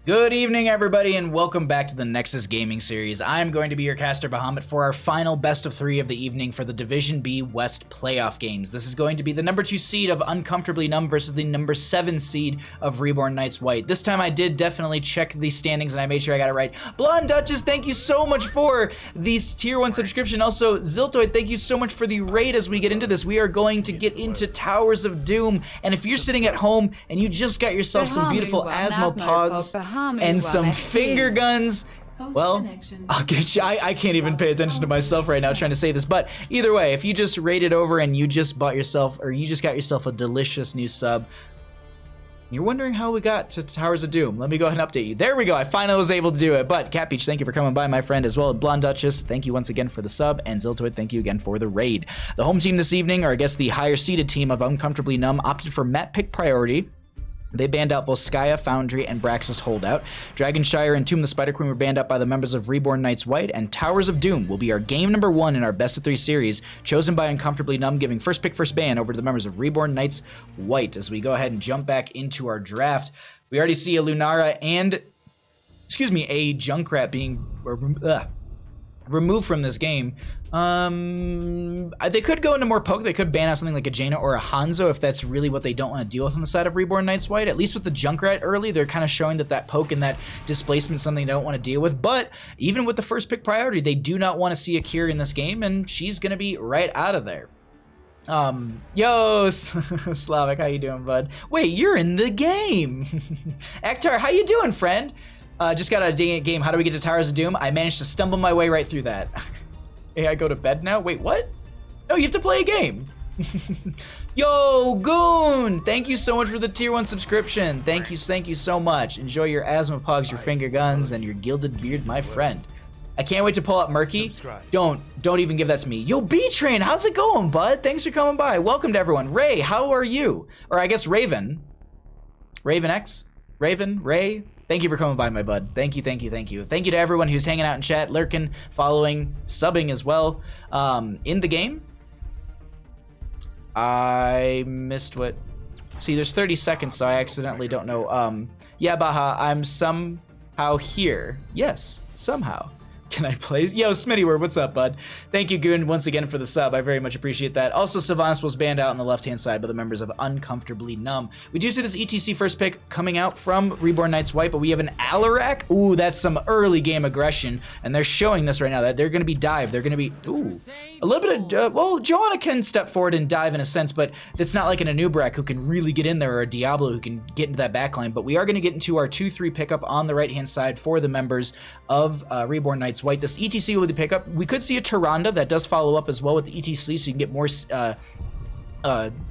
Good evening, everybody, and welcome back to the Nexus Gaming Series. I'm going to be your caster, Bahamut, for our final best of 3 of the evening for the Division B West playoff games. This is going to be the number 2 seed of Uncomfortably Numb versus the number 7 seed of Reborn Knights White. This time I did definitely check the standings and I made sure I got it right. Blonde Duchess, thank you so much for the tier 1 subscription. Also, Ziltoid, thank you so much for the raid. As we get into this, we are going to get into Towers of Doom. And if you're sitting at home and you just got yourself some beautiful Asmopogs and some finger guns, well, I'll get you. I can't even pay attention to myself right now trying to say this, but either way, if you just raided over and you just bought yourself, or you just got yourself a delicious new sub, you're wondering how we got to Towers of Doom, let me go ahead and update you. There we go, I finally was able to do it. But Cat Peach, thank you for coming by, my friend, as well. Blonde Duchess, thank you once again for the sub, and Ziltoid, thank you again for the raid. The home team this evening, or I guess the higher seeded team of Uncomfortably Numb, opted for map pick priority. They banned out Volskaya, Foundry, and Braxis Holdout. Dragonshire and Tomb the Spider Queen were banned out by the members of Reborn Knights White, and Towers of Doom will be our game number 1 in our best of 3 series, chosen by Uncomfortably Numb, giving first pick, first ban over to the members of Reborn Knights White. As we go ahead and jump back into our draft, we already see a Lunara and, a Junkrat being removed from this game. They could go into more poke. They could ban out something like a Jaina or a Hanzo if that's really what they don't want to deal with on the side of Reborn Knights White. At least with the Junkrat early, they're kind of showing that poke and that displacement is something they don't want to deal with. But even with the first pick priority, they do not want to see Akira in this game, and she's going to be right out of there. Yo, Slavic, how you doing, bud? Wait, you're in the game. Ektar, how you doing, friend? Just got out of a game. How do we get to Towers of Doom? I managed to stumble my way right through that. Hey, I go to bed now? Wait, what? No, you have to play a game. Yo, Goon! Thank you so much for the tier 1 subscription. Thank you so much. Enjoy your Asmopogs, your finger guns, and your gilded beard, my friend. I can't wait to pull up Murky. Don't even give that to me. Yo, B-Train, how's it going, bud? Thanks for coming by. Welcome to everyone. Ray, how are you? Or I guess Raven. Raven X? Raven? Ray? Thank you for coming by, my bud. Thank you. Thank you to everyone who's hanging out in chat, lurking, following, subbing as well. In the game, I missed what... See, there's 30 seconds, so I accidentally don't know. Yeah, Baha, I'm somehow here. Yes, somehow. Can I play? Yo, Smitty, what's up, bud? Thank you, Goon, once again for the sub. I very much appreciate that. Also, Sylvanas was banned out on the left-hand side by the members of Uncomfortably Numb. We do see this ETC first pick coming out from Reborn Knights White, but we have an Alarak. Ooh, that's some early game aggression, and they're showing this right now, that they're going to be dive. They're going to be, ooh, a little bit of, well, Joanna can step forward and dive in a sense, but it's not like an Anubrak who can really get in there, or a Diablo who can get into that backline. But we are going to get into our 2-3 pickup on the right-hand side for the members of Reborn Knights White. This ETC will be pick up. We could see a Tyrande that does follow up as well with the ETC, so you can get more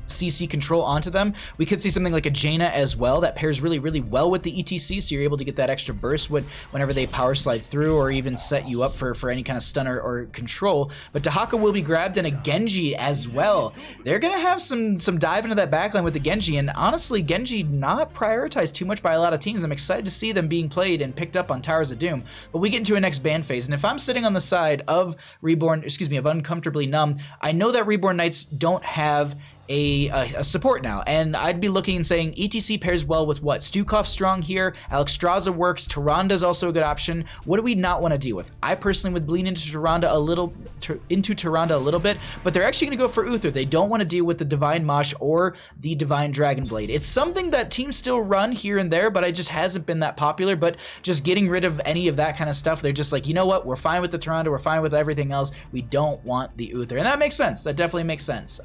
CC control onto them. We could see something like a Jaina as well that pairs really well with the ETC, so you're able to get that extra burst whenever they power slide through, or even set you up for any kind of stunner or control. But Dahaka will be grabbed, and a Genji as well. They're gonna have some dive into that backline with the Genji, and honestly, Genji not prioritized too much by a lot of teams. I'm excited to see them being played and picked up on Towers of Doom. But we get into a next ban phase, and if I'm sitting on the side of of Uncomfortably Numb, I know that Reborn Knights don't have a support now, and I'd be looking and saying ETC pairs well with what? Stukov strong here, Alexstrasza works, Tyranda's also a good option. What do we not want to deal with? I personally would lean into Tyrande a little bit, but they're actually going to go for Uther. They don't want to deal with the Divine Mosh or the Divine Dragon Blade. It's something that teams still run here and there, but it just hasn't been that popular. But just getting rid of any of that kind of stuff, they're just like, you know what? We're fine with the Tyrande, we're fine with everything else. We don't want the Uther, and that makes sense. That definitely makes sense.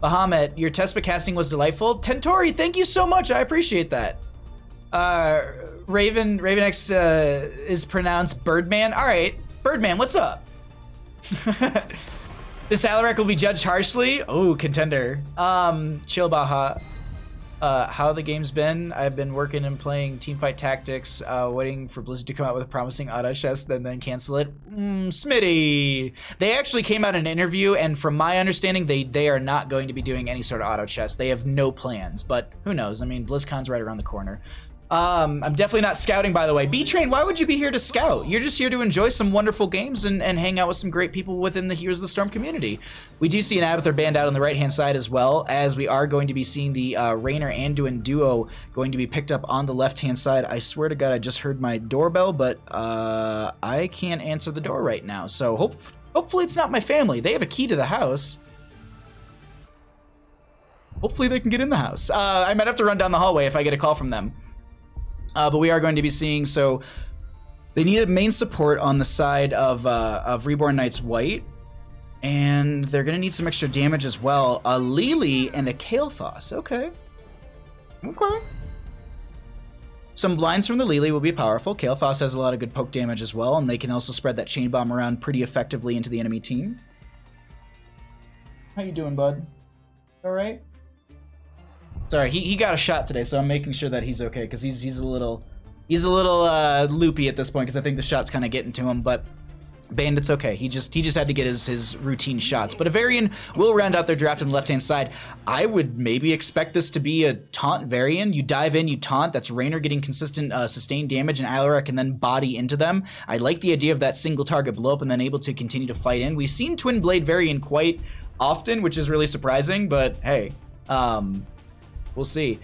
Bahamut, your test but casting was delightful. Tentori, thank you so much. I appreciate that. Raven-X is pronounced Birdman. All right, Birdman, what's up? This Alarak will be judged harshly. Oh, contender. Chill, Baha. How the game's been? I've been working and playing Teamfight Tactics, waiting for Blizzard to come out with a promising auto chest, then cancel it. Smitty! They actually came out in an interview, and from my understanding, they are not going to be doing any sort of auto chest. They have no plans, but who knows? I mean, BlizzCon's right around the corner. I'm definitely not scouting, by the way. B-Train, why would you be here to scout? You're just here to enjoy some wonderful games and hang out with some great people within the Heroes of the Storm community. We do see an Abathur band out on the right-hand side as well, as we are going to be seeing the Raynor Anduin duo going to be picked up on the left-hand side. I swear to God, I just heard my doorbell, but I can't answer the door right now. So hopefully it's not my family. They have a key to the house. Hopefully they can get in the house. I might have to run down the hallway if I get a call from them. But we are going to be seeing, so they need a main support on the side of Reborn Knights White, and they're going to need some extra damage as well. A Lily and a Kael'thas. Okay. Some blinds from the Lily will be powerful. Kael'thas has a lot of good poke damage as well, and they can also spread that chain bomb around pretty effectively into the enemy team. How you doing, bud? All right? Sorry, he got a shot today, so I'm making sure that he's okay, because he's a little loopy at this point, because I think the shot's kind of getting to him. But Bandit's okay. He just had to get his routine shots. But a Varian will round out their draft on the left-hand side. I would maybe expect this to be a taunt Varian. You dive in, you taunt. That's Raynor getting consistent sustained damage, and Alarak can then body into them. I like the idea of that single target blow up and then able to continue to fight in. We've seen Twin Blade Varian quite often, which is really surprising, but hey, we'll see.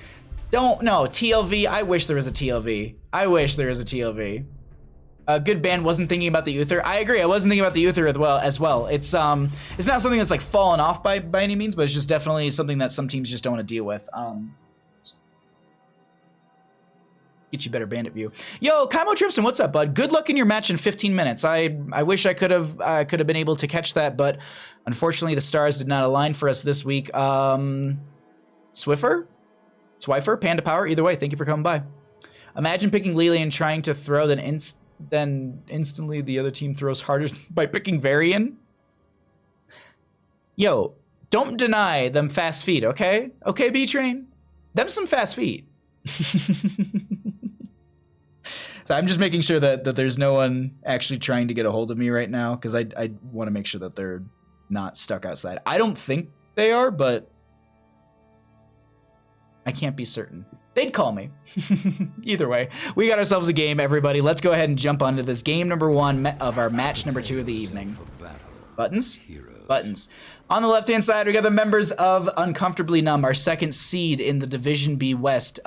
TLV. I wish there was a TLV. I wish there was a TLV. Good band wasn't thinking about the Uther. I agree. I wasn't thinking about the Uther as well. It's not something that's like fallen off by any means, but it's just definitely something that some teams just don't want to deal with. Get you better bandit view. Yo, Kaimo Trimson, what's up, bud? Good luck in your match in 15 minutes. I wish I could have been able to catch that, but unfortunately the stars did not align for us this week. Swifer, Panda Power, either way, thank you for coming by. Imagine picking Lily and trying to throw, then instantly the other team throws harder by picking Varian. Yo, don't deny them fast feet, okay? Okay, B-Train? Them some fast feet. So I'm just making sure that there's no one actually trying to get a hold of me right now, because I want to make sure that they're not stuck outside. I don't think they are, but I can't be certain. They'd call me. Either way, we got ourselves a game, everybody. Let's go ahead and jump onto this game number 1 of our match number 2 of the evening. Buttons? Buttons. On the left-hand side, we got the members of Uncomfortably Numb, our second seed in the Division B West.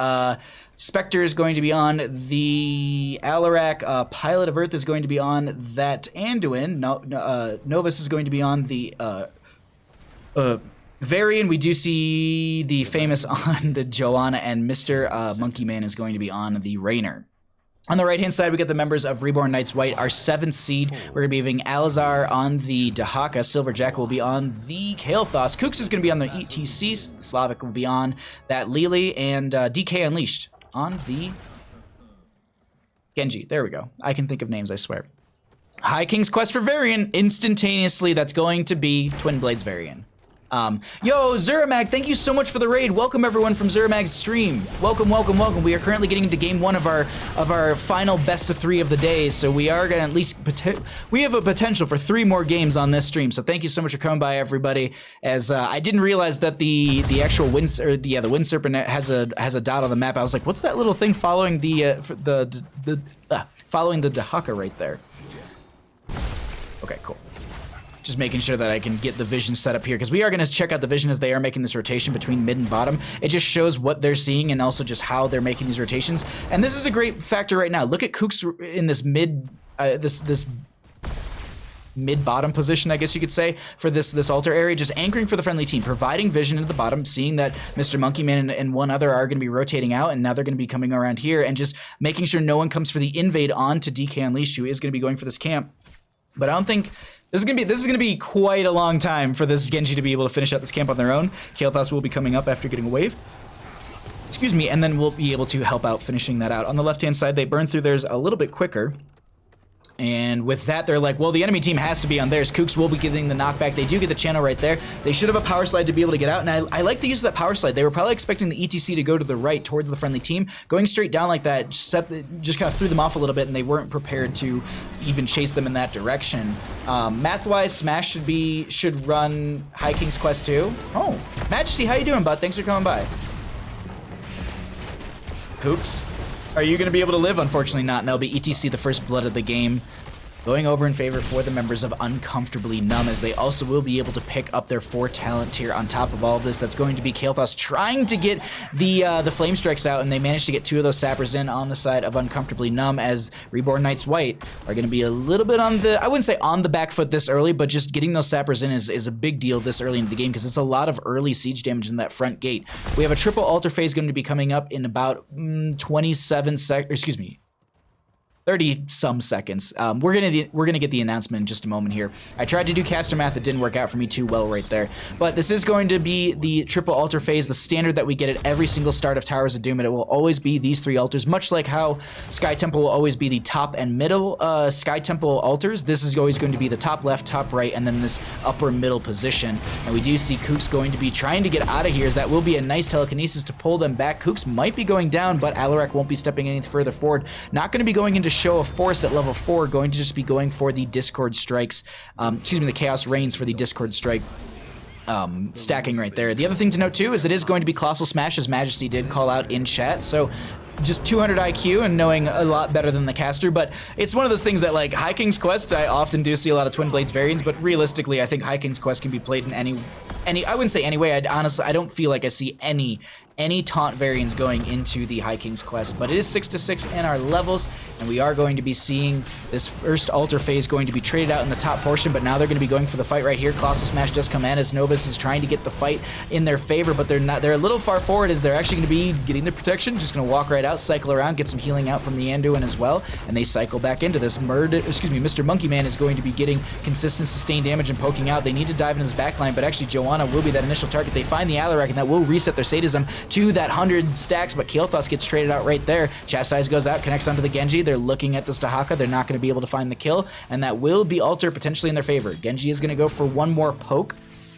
Spectre is going to be on the Alarak. Pilot of Earth is going to be on that Anduin. Novus is going to be on the Varian. We do see the famous on the Joanna, and Mr. Monkey Man is going to be on the Raynor. On the right-hand side, we get the members of Reborn Knights White, our 7th seed. We're going to be having Alazar on the Dahaka. Silverjack will be on the Kael'thas. Kooks is going to be on the ETC. Slavic will be on that Lily. And DK Unleashed on the Genji. There we go. I can think of names, I swear. High King's Quest for Varian. Instantaneously, that's going to be Twin Blades Varian. Yo, Zuramag, thank you so much for the raid. Welcome everyone from Zuramag's stream. Welcome, welcome, welcome. We are currently getting into game 1 of our final best of 3 of the day, so we are gonna at least we have a potential for 3 more games on this stream. So thank you so much for coming by, everybody. As I didn't realize that the actual wind serpent has a dot on the map. I was like, what's that little thing following following the Dahaka right there? Okay, cool. Just making sure that I can get the vision set up here, because we are going to check out the vision as they are making this rotation between mid and bottom. It just shows what they're seeing and also just how they're making these rotations. And this is a great factor right now. Look at Kooks in this this mid-bottom position, I guess you could say, for this altar area, just anchoring for the friendly team, providing vision into the bottom, seeing that Mr. Monkey Man and one other are going to be rotating out, and now they're going to be coming around here, and just making sure no one comes for the invade onto DK Unleashed, who is going to be going for this camp. But I don't think this is gonna be quite a long time for this Genji to be able to finish out this camp on their own. Kael'thas will be coming up after getting a wave. Excuse me, and then we'll be able to help out finishing that out. On the left-hand side, they burn through theirs a little bit quicker. And with that, they're like, well, the enemy team has to be on theirs. Kooks will be getting the knockback. They do get the channel right there. They should have a power slide to be able to get out. And I like the use of that power slide. They were probably expecting the ETC to go to the right towards the friendly team. Going straight down like that just kind of threw them off a little bit, and they weren't prepared to even chase them in that direction. Math-wise, Smash should run High King's Quest 2. Oh, Majesty, how you doing, bud? Thanks for coming by. Kooks Are you going to be able to live? Unfortunately not, and that'll be ETC, the first blood of the game, going over in favor for the members of Uncomfortably Numb, as they also will be able to pick up their 4 talent tier on top of all of this. That's going to be Kael'thas trying to get the Flame Strikes out, and they managed to get 2 of those sappers in on the side of Uncomfortably Numb, as Reborn Knights White are going to be a little bit on the, I wouldn't say on the back foot this early, but just getting those sappers in is a big deal this early into the game, because it's a lot of early siege damage in that front gate. We have a triple altar phase going to be coming up in about 30 some seconds. We're gonna get the announcement in just a moment here. I tried to do caster math, it didn't work out for me too well right there. But this is going to be the triple altar phase, the standard that we get at every single start of Towers of Doom, and it will always be these 3 altars, much like how Sky Temple will always be the top and middle Sky Temple altars. This is always going to be the top left, top right, and then this upper middle position. And we do see Kooks going to be trying to get out of here, as that will be a nice telekinesis to pull them back. Kooks might be going down, but Alarak won't be stepping any further forward. Not going to be going into Show of Force at level 4, going to just be going for the Discord Strikes, the Chaos Reigns for the Discord Strike stacking right there. The other thing to note too is it is going to be Colossal Smash, as Majesty did call out in chat, so just 200 IQ and knowing a lot better than the caster. But it's one of those things that, like, High King's Quest, I often do see a lot of Twin Blades variants, but realistically I think High King's Quest can be played in any I wouldn't say any way. I don't feel like I see any taunt variants going into the High King's Quest, but it is 6-6 in our levels, and we are going to be seeing this first altar phase going to be traded out in the top portion, but now they're going to be going for the fight right here. Colossal Smash does come in, as Novus is trying to get the fight in their favor, but they're a little far forward, as they're actually going to be getting the protection, just going to walk right out, cycle around, get some healing out from the Anduin as well, and they cycle back into this. Mr. Monkey Man is going to be getting consistent sustained damage and poking out. They need to dive in his backline, but actually Joanna will be that initial target. They find the Alarak, and that will reset their sadism to that 100 stacks, but Kael'thas gets traded out right there. Chastise goes out, connects onto the Genji. They're looking at this Dahaka. They're not going to be able to find the kill, and that will be Alter potentially in their favor. Genji is going to go for one more poke.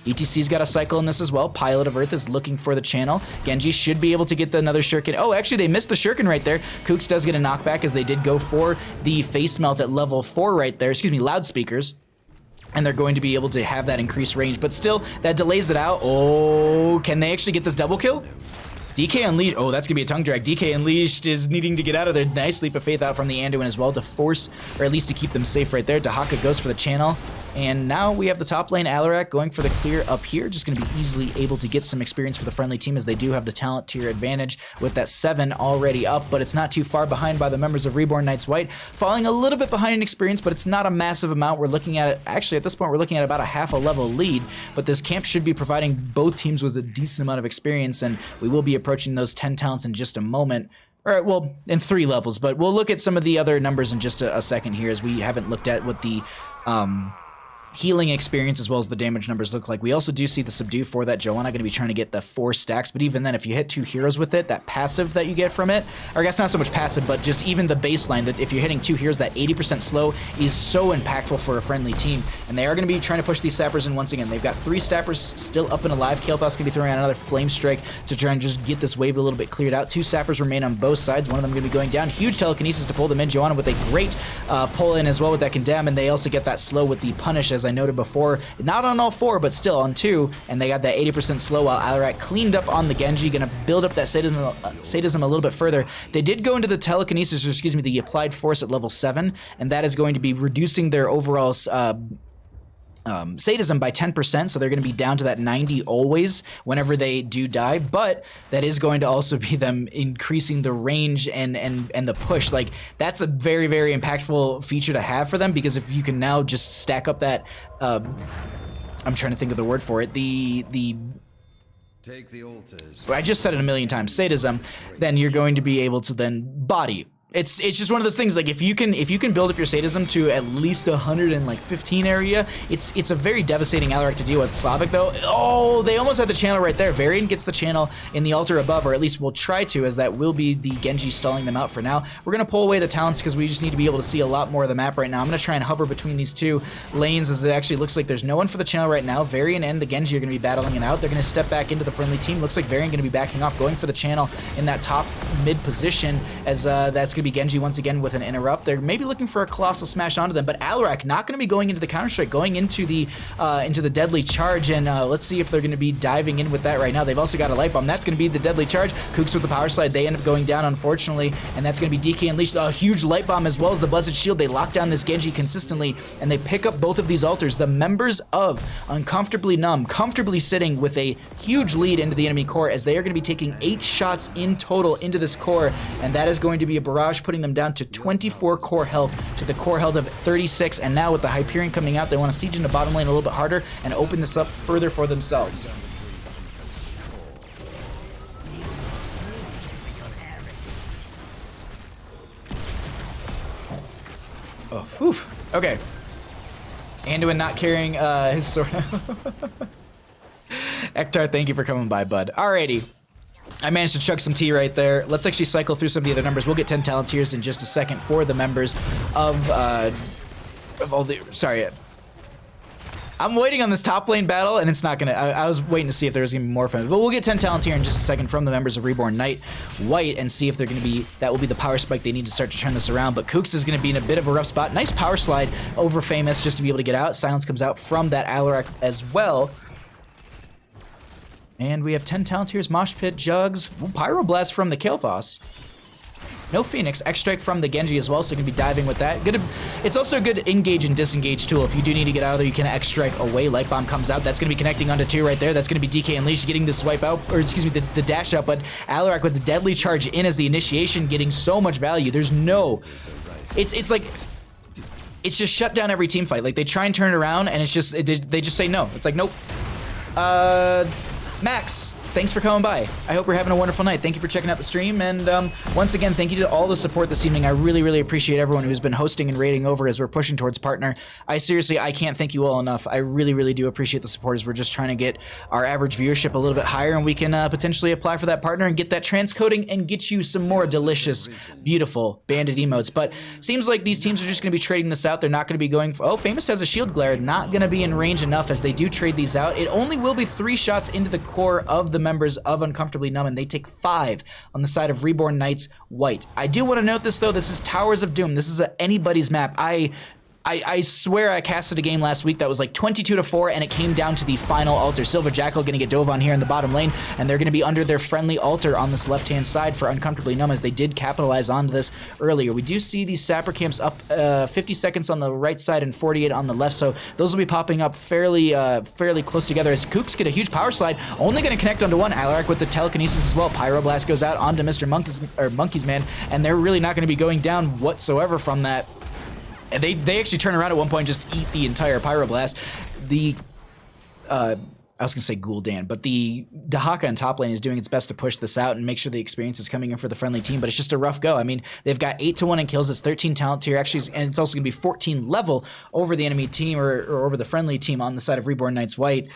ETC's got a cycle in this as well. Pilot of Earth is looking for the channel. Genji should be able to get another shuriken. Oh, actually, they missed the shuriken right there. Kooks does get a knockback, as they did go for the face melt at level 4 right there. Loudspeakers. And they're going to be able to have that increased range, but still, that delays it out. Oh, can they actually get this double kill? DK Unleashed, oh, that's gonna be a tongue drag. DK Unleashed is needing to get out of there. Nice leap of faith out from the Anduin as well to force, or at least to keep them safe right there. Dahaka goes for the channel. And now we have the top lane Alarak going for the clear up here. Just going to be easily able to get some experience for the friendly team, as they do have the talent tier advantage with that 7 already up, but it's not too far behind by the members of Reborn Knights White. Falling a little bit behind in experience, but it's not a massive amount. We're looking at it, actually at this point, we're looking at about a half a level lead, but this camp should be providing both teams with a decent amount of experience, and we will be approaching those 10 talents in just a moment. All right, well, in 3 levels, but we'll look at some of the other numbers in just a second here, as we haven't looked at what the healing experience as well as the damage numbers look like. We also do see the subdue for that. Joanna going to be trying to get the 4 stacks, but even then, if you hit 2 heroes with it, that passive that you get from it, or I guess not so much passive, but just even the baseline, that if you're hitting 2 heroes, that 80% slow is so impactful for a friendly team, and they are going to be trying to push these sappers in once again. They've got 3 sappers still up and alive. Kael'thas going to be throwing out another flame strike to try and just get this wave a little bit cleared out. 2 sappers remain on both sides. One of them going to be going down. Huge telekinesis to pull them in. Joanna with a great pull in as well with that condemn, and they also get that slow with the punish, as I noted before. Not on all 4, but still on 2, and they got that 80% slow, while Alarak cleaned up on the Genji, gonna build up that sadism a little bit further. They did go into the telekinesis, or excuse me, the applied force at level 7, and that is going to be reducing their overall sadism by 10%, so they're going to be down to that 90 always whenever they do die, but that is going to also be them increasing the range and the push. Like, that's a very, very impactful feature to have for them, because if you can now just stack up that, I'm trying to think of the word for it, Take the altars. I just said it a million times, sadism, then you're going to be able to then body. It's just one of those things, like, if you can build up your sadism to at least 115 area, it's a very devastating Alarak to deal with. Slavic though, oh, they almost had the channel right there. Varian gets the channel in the altar above, or at least we'll try to, as that will be the Genji stalling them out for now. We're gonna pull away the talents because we just need to be able to see a lot more of the map right now. I'm gonna try and hover between these 2 lanes, as it actually looks like there's no one for the channel right now. Varian and the Genji are gonna be battling it out. They're gonna step back into the friendly team. Looks like Varian gonna be backing off, going for the channel in that top mid position, as that's going to be Genji once again with an interrupt. They're maybe looking for a Colossal Smash onto them, but Alarak not going to be going into the Counter-Strike, going into the Deadly Charge, and let's see if they're going to be diving in with that right now. They've also got a Light Bomb. That's going to be the Deadly Charge. Kooks with the Power Slide. They end up going down, unfortunately, and that's going to be DK Unleashed. A huge Light Bomb as well as the Blessed Shield. They lock down this Genji consistently, and they pick up both of these altars. The members of Uncomfortably Numb comfortably sitting with a huge lead into the enemy core, as they are going to be taking 8 shots in total into this core, and that is going to be a barrage, putting them down to 24 core health to the core health of 36. And now with the Hyperion coming out, they want to siege into bottom lane a little bit harder and open this up further for themselves. Oh, whew. Okay. Anduin not carrying his sword. Ektar, thank you for coming by, bud. Alrighty. I managed to chug some tea right there. Let's actually cycle through some of the other numbers. We'll get 10 talent tiers in just a second for the members of all the... Sorry. I'm waiting on this top lane battle, and it's not gonna... I was waiting to see if there was gonna be more from it. But we'll get 10 talent tier in just a second from the members of Reborn Knight White and see if they're gonna be... That will be the power spike they need to start to turn this around. But Kooks is gonna be in a bit of a rough spot. Nice power slide over Famous just to be able to get out. Silence comes out from that Alarak as well. And we have 10 talent tiers, Mosh Pit, Jugs, Pyroblast from the Kael'thas. No Phoenix, X-Strike from the Genji as well, so you can be diving with that. It's also a good engage and disengage tool. If you do need to get out of there, you can X-Strike away. Light Bomb comes out. That's going to be connecting onto 2 right there. That's going to be DK Unleashed getting the swipe out, or excuse me, the dash out, but Alarak with the Deadly Charge in as the initiation, getting so much value. There's no... It's like... It's just shut down every team fight. Like, they try and turn it around, and it's just... They just say no. It's like, nope. Max, thanks for coming by. I hope you're having a wonderful night. Thank you for checking out the stream, and once again, thank you to all the support this evening. I really, really appreciate everyone who's been hosting and rating over as we're pushing towards partner. I can't thank you all enough. I really, really do appreciate the support as we're just trying to get our average viewership a little bit higher, and we can potentially apply for that partner and get that transcoding and get you some more delicious, beautiful bandit emotes. But seems like these teams are just going to be trading this out. They're not going to be going for... Oh, Famous has a shield glare. Not going to be in range enough as they do trade these out. It only will be 3 shots into the core of the members of Uncomfortably Numb, and they take 5 on the side of Reborn Knights White. I do want to note this, though. This is Towers of Doom. This is anybody's map. I swear I casted a game last week that was like 22-4, and it came down to the final altar. Silver Jackal going to get dove on here in the bottom lane, and they're going to be under their friendly altar on this left-hand side for Uncomfortably Numb, as they did capitalize onto this earlier. We do see these sapper camps up 50 seconds on the right side and 48 on the left, so those will be popping up fairly close together as Kooks get a huge power slide, only going to connect onto one. Alarak with the telekinesis as well. Pyroblast goes out onto Mr. Monkey's Man, and they're really not going to be going down whatsoever from that. They actually turn around at one point and just eat the entire Pyroblast. I was going to say Gul'dan, but the Dahaka in top lane is doing its best to push this out and make sure the experience is coming in for the friendly team, but it's just a rough go. I mean, they've got 8-1 in kills. It's 13 talent tier, actually, and it's also going to be 14 level over the enemy team or over the friendly team on the side of Reborn Knights White.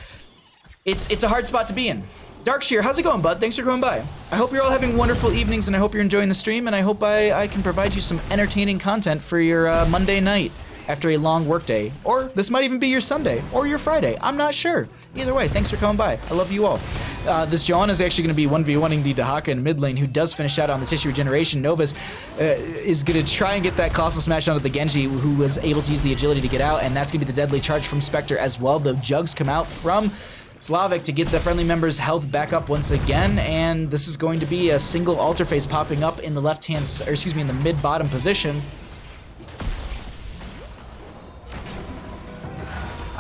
It's a hard spot to be in. Darkshear, how's it going, bud? Thanks for coming by. I hope you're all having wonderful evenings, and I hope you're enjoying the stream, and I hope I can provide you some entertaining content for your Monday night after a long workday. Or this might even be your Sunday, or your Friday. I'm not sure. Either way, thanks for coming by. I love you all. This John is actually going to be 1v1ing the Dahaka in mid lane, who does finish out on the Tissue Regeneration. Novus is going to try and get that Colossal Smash onto the Genji, who was able to use the agility to get out, and that's going to be the Deadly Charge from Spectre as well. The Jugs come out from Slavic to get the friendly members' health back up once again, and this is going to be a single altar phase popping up in the in the mid-bottom position.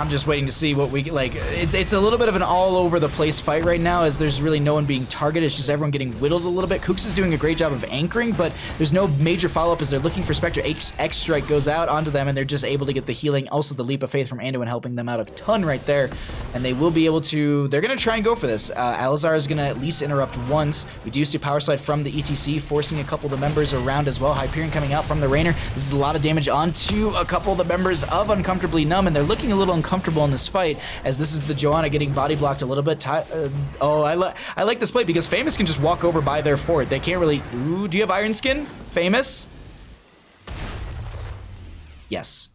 I'm just waiting to see what we like. It's a little bit of an all over the place fight right now, as there's really no one being targeted. It's just everyone getting whittled a little bit. Kooks is doing a great job of anchoring, but there's no major follow-up as they're looking for Spectre. X-Strike goes out onto them, and they're just able to get the healing. Also, the Leap of Faith from Anduin helping them out a ton right there, and they will be able to... They're going to try and go for this. Alizar is going to at least interrupt once. We do see Power Slide from the ETC, forcing a couple of the members around as well. Hyperion coming out from the Rainer. This is a lot of damage onto a couple of the members of Uncomfortably Numb, and they're looking a little uncomfortable in this fight, as this is the Joanna getting body blocked a little bit. I like this play because Famous can just walk over by their fort. They can't really... Ooh, do you have Iron Skin, Famous? Yes.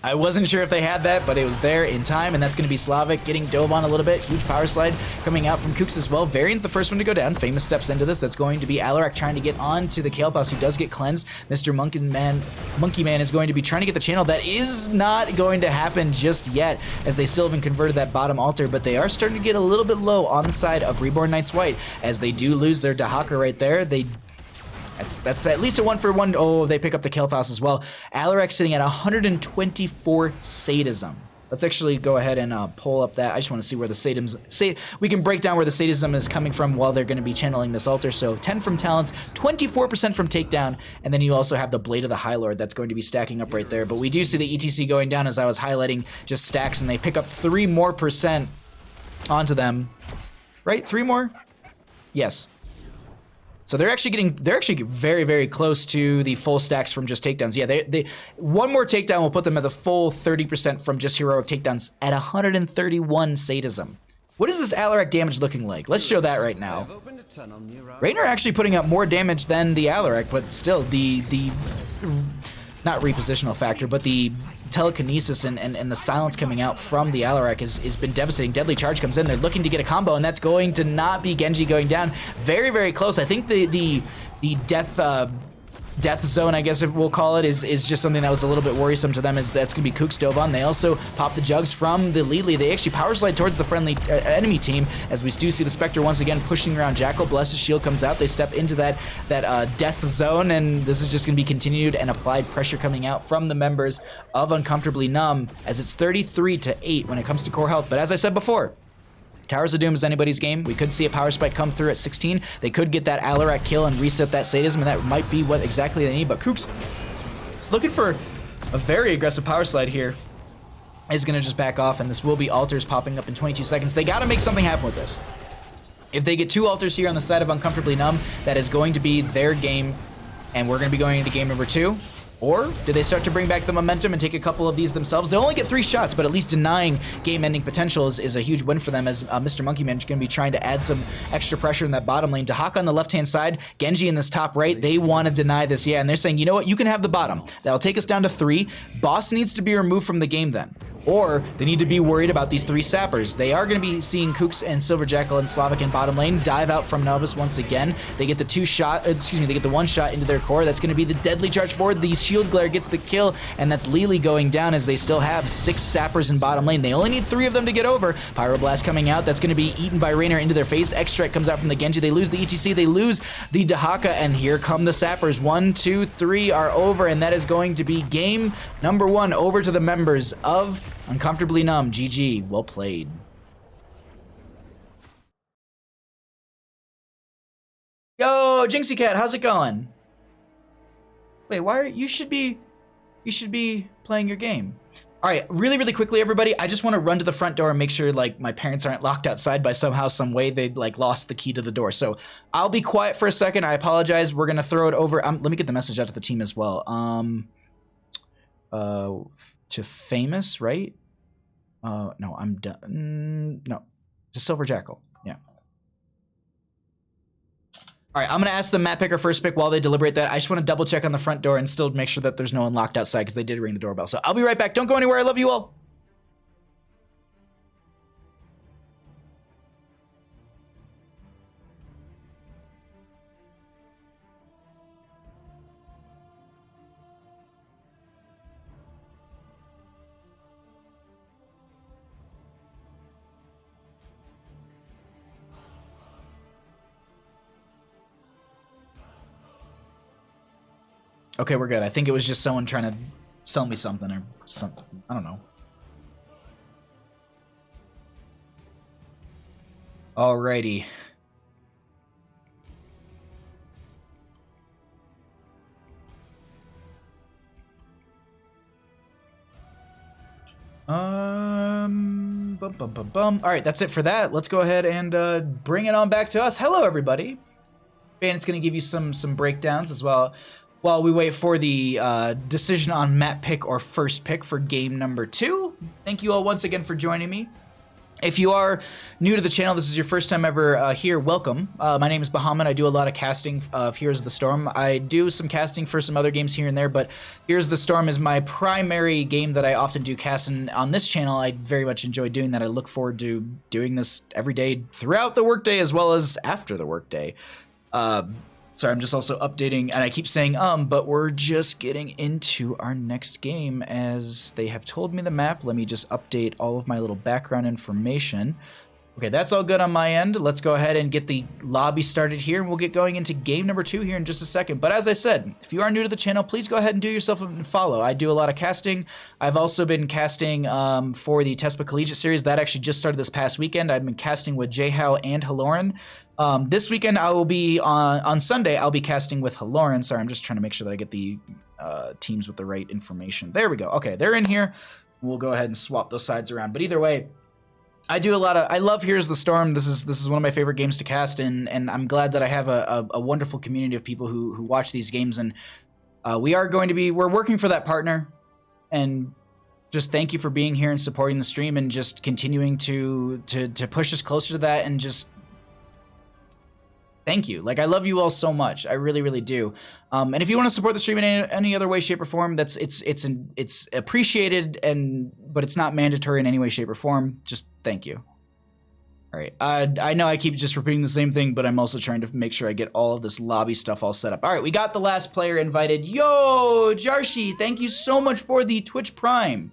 I wasn't sure if they had that, but it was there in time, and that's going to be Slavic getting dove on a little bit. Huge power slide coming out from Kooks as well. Varian's the first one to go down. Famous steps into this. That's going to be Alarak trying to get onto the Kael'thas, who does get cleansed. Mr. Monkey Man is going to be trying to get the channel. That is not going to happen just yet, as they still haven't converted that bottom altar, but they are starting to get a little bit low on the side of Reborn Knights White, as they do lose their Dahaka right there. That's at least a 1-for-1. Oh, they pick up the Kael'thas as well. Alarak sitting at 124 sadism. Let's actually go ahead and pull up that. I just want to see where the sadism... we can break down where the sadism is coming from while they're going to be channeling this altar. So 10 from talents, 24% from takedown, and then you also have the Blade of the High Lord that's going to be stacking up right there. But we do see the ETC going down, as I was highlighting, just stacks, and they pick up 3 more percent onto them. Right? 3 more? Yes. So they're actually very, very close to the full stacks from just takedowns. Yeah, they one more takedown will put them at the full 30% from just heroic takedowns at 131 sadism. What is this Alarak damage looking like? Let's show that right now. Raynor actually putting up more damage than the Alarak, but still the not repositional factor, but the telekinesis and the silence coming out from the Alarak has been devastating. Deadly Charge comes in. They're looking to get a combo, and that's going to not be Genji going down. Very, very close. I think the death zone, I guess if we'll call it, is just something that was a little bit worrisome to them, as that's going to be Kooks dove on. They also pop the jugs from the Lili. They actually power slide towards the friendly enemy team, as we do see the Spectre once again pushing around Jackal. Blessed Shield comes out. They step into that death zone, and this is just going to be continued and applied pressure coming out from the members of Uncomfortably Numb, as it's 33-8 when it comes to core health. But as I said before, Towers of Doom is anybody's game. We could see a power spike come through at 16. They could get that Alarak kill and reset that sadism, and that might be what exactly they need. But Kooks, looking for a very aggressive power slide here, is going to just back off, and this will be altars popping up in 22 seconds. They got to make something happen with this. If they get 2 altars here on the side of Uncomfortably Numb, that is going to be their game, and we're going to be going into game number 2. Or do they start to bring back the momentum and take a couple of these themselves? They'll only get 3 shots, but at least denying game-ending potential is a huge win for them, as Mr. Monkey Man is going to be trying to add some extra pressure in that bottom lane. Dahaka on the left-hand side, Genji in this top right, they want to deny this, yeah, and they're saying, you know what, you can have the bottom. That'll take us down to 3. Boss needs to be removed from the game then. Or they need to be worried about these 3 sappers. They are going to be seeing Kooks and Silver Jackal and Slavic in bottom lane dive out from Novus once again. They get the 1 shot into their core. That's going to be the Deadly Charge forward. The Shield Glare gets the kill, and that's Lili going down, as they still have 6 sappers in bottom lane. They only need 3 of them to get over. Pyroblast coming out. That's going to be eaten by Raynor into their face. Extract comes out from the Genji. They lose the ETC. They lose the Dahaka, and here come the sappers. 1, 2, 3 are over, and that is going to be game number 1 over to the members of Uncomfortably Numb. GG. Well played. Yo, Jinxie Cat, how's it going? Wait, why are you should be playing your game. All right, really, really quickly, everybody, I just want to run to the front door and make sure, like, my parents aren't locked outside by somehow, some way they, like, lost the key to the door. So I'll be quiet for a second. I apologize. We're going to throw it over. Let me get the message out to the team as well. To Famous, right? No, I'm done. No, to Silver Jackal. Yeah. All right, I'm going to ask the map picker first pick while they deliberate that. I just want to double check on the front door and still make sure that there's no one locked outside, because they did ring the doorbell. So I'll be right back. Don't go anywhere. I love you all. Okay, we're good. I think it was just someone trying to sell me something or something. I don't know. Alrighty. All right, that's it for that. Let's go ahead and bring it on back to us. Hello, everybody. Bandit's going to give you some breakdowns as well while we wait for the decision on map pick or first pick for game number 2. Thank you all once again for joining me. If you are new to the channel, this is your first time ever here, welcome. My name is Bahamut. I do a lot of casting of Heroes of the Storm. I do some casting for some other games here and there, but Heroes of the Storm is my primary game that I often do cast, and on this channel, I very much enjoy doing that. I look forward to doing this every day throughout the workday as well as after the workday. Sorry, I'm just also updating, and I keep saying but we're just getting into our next game as they have told me the map. Let me just update all of my little background information. Okay, that's all good on my end. Let's go ahead and get the lobby started here, and we'll get going into game number 2 here in just a second. But as I said, if you are new to the channel, please go ahead and do yourself a follow. I do a lot of casting. I've also been casting for the TESPA Collegiate Series. That actually just started this past weekend. I've been casting with Jayhow and Haloran. This weekend, I will be on Sunday, I'll be casting with Haloran. Sorry, I'm just trying to make sure that I get the teams with the right information. There we go. Okay, they're in here. We'll go ahead and swap those sides around. But either way, I love Heroes of the Storm. This is one of my favorite games to cast, and I'm glad that I have a wonderful community of people who watch these games, and we're working for that partner, and just thank you for being here and supporting the stream and just continuing to push us closer to that, and just thank you. Like, I love you all so much. I really, really do. And if you want to support the stream in any other way, shape, or form, it's appreciated, but it's not mandatory in any way, shape, or form. Just thank you. All right. I know I keep just repeating the same thing, but I'm also trying to make sure I get all of this lobby stuff all set up. All right, we got the last player invited. Yo, Jarshi, thank you so much for the Twitch Prime.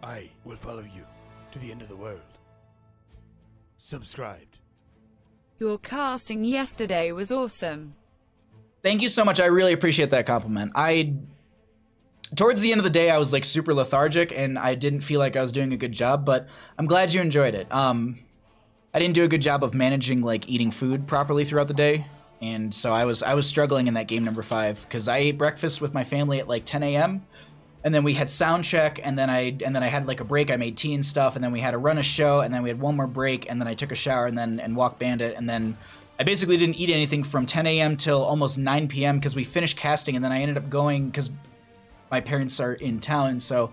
I will follow you to the end of the world. Subscribed. Your casting yesterday was awesome. Thank you so much. I really appreciate that compliment. Towards the end of the day, I was like super lethargic and I didn't feel like I was doing a good job, but I'm glad you enjoyed it. I didn't do a good job of managing like eating food properly throughout the day, and so I was struggling in that game number 5 because I ate breakfast with my family at like 10 a.m. and then we had sound check, and then I had like a break. I made tea and stuff, and then we had to run a show, and then we had one more break, and then I took a shower and walked Bandit, and then I basically didn't eat anything from 10 a.m. till almost 9 p.m. because we finished casting, and then I ended up going because my parents are in town, so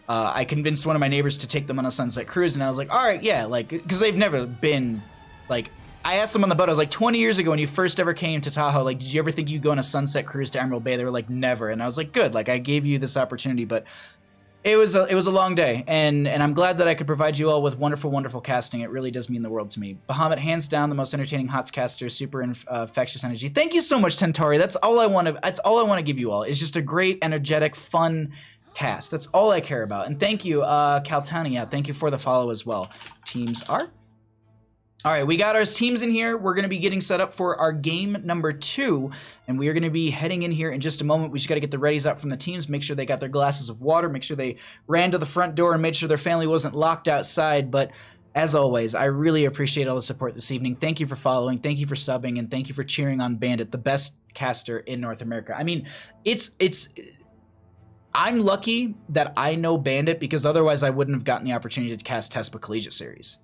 I convinced one of my neighbors to take them on a sunset cruise, and I was like, all right, yeah, like, because they've never been, like, I asked them on the boat, I was like, 20 years ago when you first ever came to Tahoe, like, did you ever think you'd go on a sunset cruise to Emerald Bay? They were like, never. And I was like, good, like, I gave you this opportunity, but it was a long day, and I'm glad that I could provide you all with wonderful, wonderful casting. It really does mean the world to me. Bahamut, hands down, the most entertaining HOTS caster, super infectious energy. Thank you so much, Tentari. That's all I want to give you all. It's just a great, energetic, fun cast. That's all I care about. And thank you, Caltania. Thank you for the follow as well. Teams are. All right, we got our teams in here. We're going to be getting set up for our game number 2, and we are going to be heading in here in just a moment. We just got to get the readies up from the teams, make sure they got their glasses of water, make sure they ran to the front door and made sure their family wasn't locked outside. But as always, I really appreciate all the support this evening. Thank you for following, thank you for subbing, and thank you for cheering on Bandit, the best caster in North America. I mean, I'm lucky that I know Bandit because otherwise I wouldn't have gotten the opportunity to cast TESPA Collegiate Series.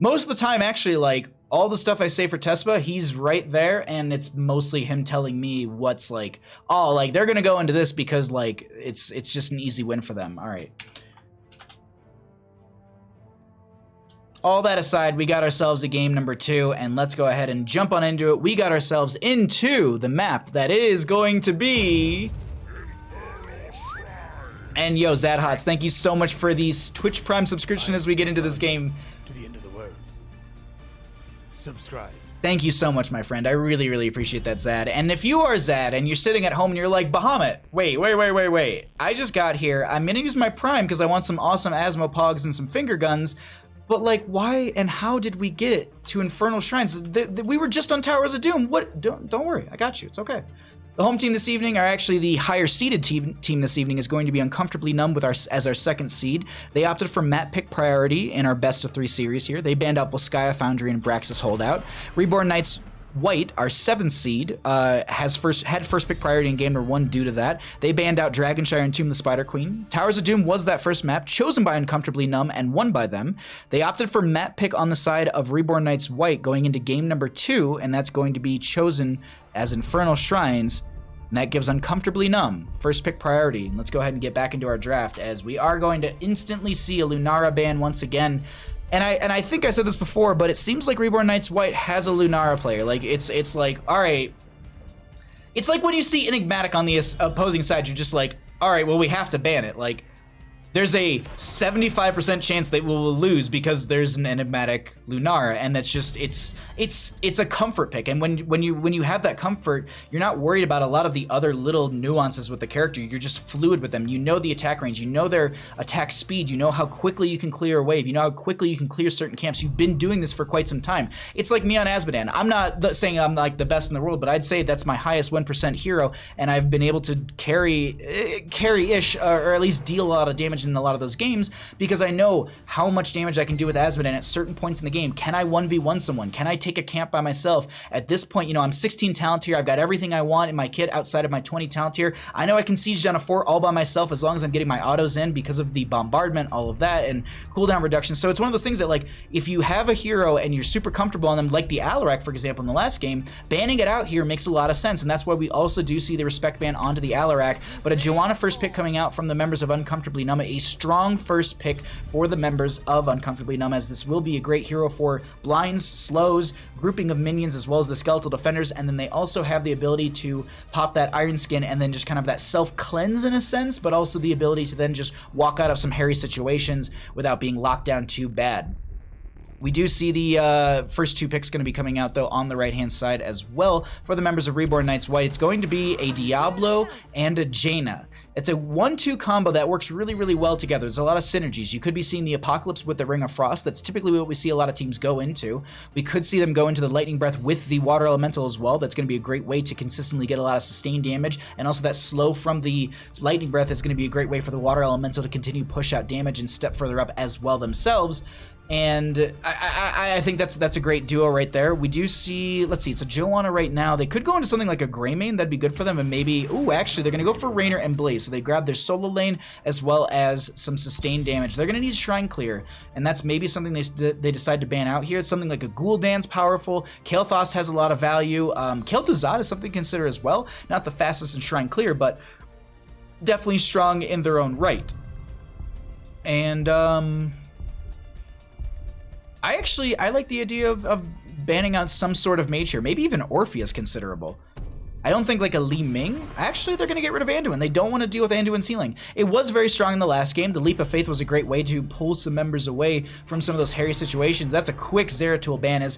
Most of the time, actually, like, all the stuff I say for TESPA, he's right there, and it's mostly him telling me what's, like, oh, like, they're gonna go into this because, like, it's just an easy win for them. All right. All that aside, we got ourselves a game number 2, and let's go ahead and jump on into it. We got ourselves into the map that is going to be... And yo, Zadhots, thank you so much for the Twitch Prime subscription as we get into this game. To the end of the world. Subscribe. Thank you so much, my friend. I really, really appreciate that, Zad. And if you are Zad and you're sitting at home and you're like, Bahamut, wait. I just got here. I'm gonna use my Prime because I want some awesome Asmo Pogs and some finger guns. But like, why and how did we get to Infernal Shrines? We were just on Towers of Doom. What? Don't worry. I got you. It's okay. The home team this evening, are actually the higher seeded team this evening, is going to be Uncomfortably Numb as our second seed. They opted for map pick priority in our best of 3 series here. They banned out Volskaya Foundry and Braxis Holdout. Reborn Knights White, our 7th seed, had first pick priority in game number 1 due to that. They banned out Dragonshire and Tomb of the Spider Queen. Towers of Doom was that first map, chosen by Uncomfortably Numb and won by them. They opted for map pick on the side of Reborn Knights White going into game number 2, and that's going to be chosen as Infernal Shrines. And that gives Uncomfortably Numb first pick priority. And let's go ahead and get back into our draft, as we are going to instantly see a Lunara ban once again. And I think I said this before, but it seems like Reborn Knights White has a Lunara player. Like, it's like, all right. It's like when you see Enigmatic on the opposing side, you're just like, all right, well, we have to ban it. Like, there's a 75% chance that we will lose because there's an enigmatic Lunara, and that's just it's a comfort pick. And when you have that comfort, you're not worried about a lot of the other little nuances with the character. You're just fluid with them. You know the attack range, you know their attack speed, you know how quickly you can clear a wave, you know how quickly you can clear certain camps. You've been doing this for quite some time. It's like me on Azmodan. I'm not saying I'm like the best in the world, but I'd say that's my highest 1% hero, and I've been able to carry-ish or at least deal a lot of damage in a lot of those games because I know how much damage I can do with Azmodan at certain points in the game. Can I 1v1 someone? Can I take a camp by myself? At this point, you know, I'm 16 talent tier. I've got everything I want in my kit outside of my 20 talent tier. I know I can siege down a fort all by myself as long as I'm getting my autos in because of the bombardment, all of that, and cooldown reduction. So it's one of those things that, like, if you have a hero and you're super comfortable on them, like the Alarak, for example, in the last game, banning it out here makes a lot of sense, and that's why we also do see the respect ban onto the Alarak. But a Joanna first pick coming out from the members of Uncomfortably Numb, a strong first pick for the members of Uncomfortably Numb, as this will be a great hero for blinds, slows, grouping of minions, as well as the skeletal defenders. And then they also have the ability to pop that iron skin and then just kind of that self-cleanse in a sense, but also the ability to then just walk out of some hairy situations without being locked down too bad. We do see the first two picks going to be coming out, though, on the right-hand side as well for the members of Reborn Knights White. It's going to be a Diablo and a Jaina. It's a 1-2 combo that works really, really well together. There's a lot of synergies. You could be seeing the Apocalypse with the Ring of Frost. That's typically what we see a lot of teams go into. We could see them go into the Lightning Breath with the Water Elemental as well. That's going to be a great way to consistently get a lot of sustained damage. And also that slow from the Lightning Breath is going to be a great way for the Water Elemental to continue to push out damage and step further up as well themselves. And I think that's a great duo right there. We do see, let's see, it's a Joanna right now. They could go into something like a Greymane. That'd be good for them. And maybe, ooh, actually, they're going to go for Raynor and Blaze. So they grab their solo lane as well as some sustained damage. They're going to need Shrine Clear. And that's maybe something they decide to ban out here. It's something like a Gul'dan's powerful. Kael'thas has a lot of value. Kel'Thuzad is something to consider as well. Not the fastest in Shrine Clear, but definitely strong in their own right. And, I like the idea of banning out some sort of mage here. Maybe even Orpheus considerable. I don't think like a Li Ming. Actually, they're going to get rid of Anduin. They don't want to deal with Anduin's healing. It was very strong in the last game. The Leap of Faith was a great way to pull some members away from some of those hairy situations. That's a quick Zeratul ban.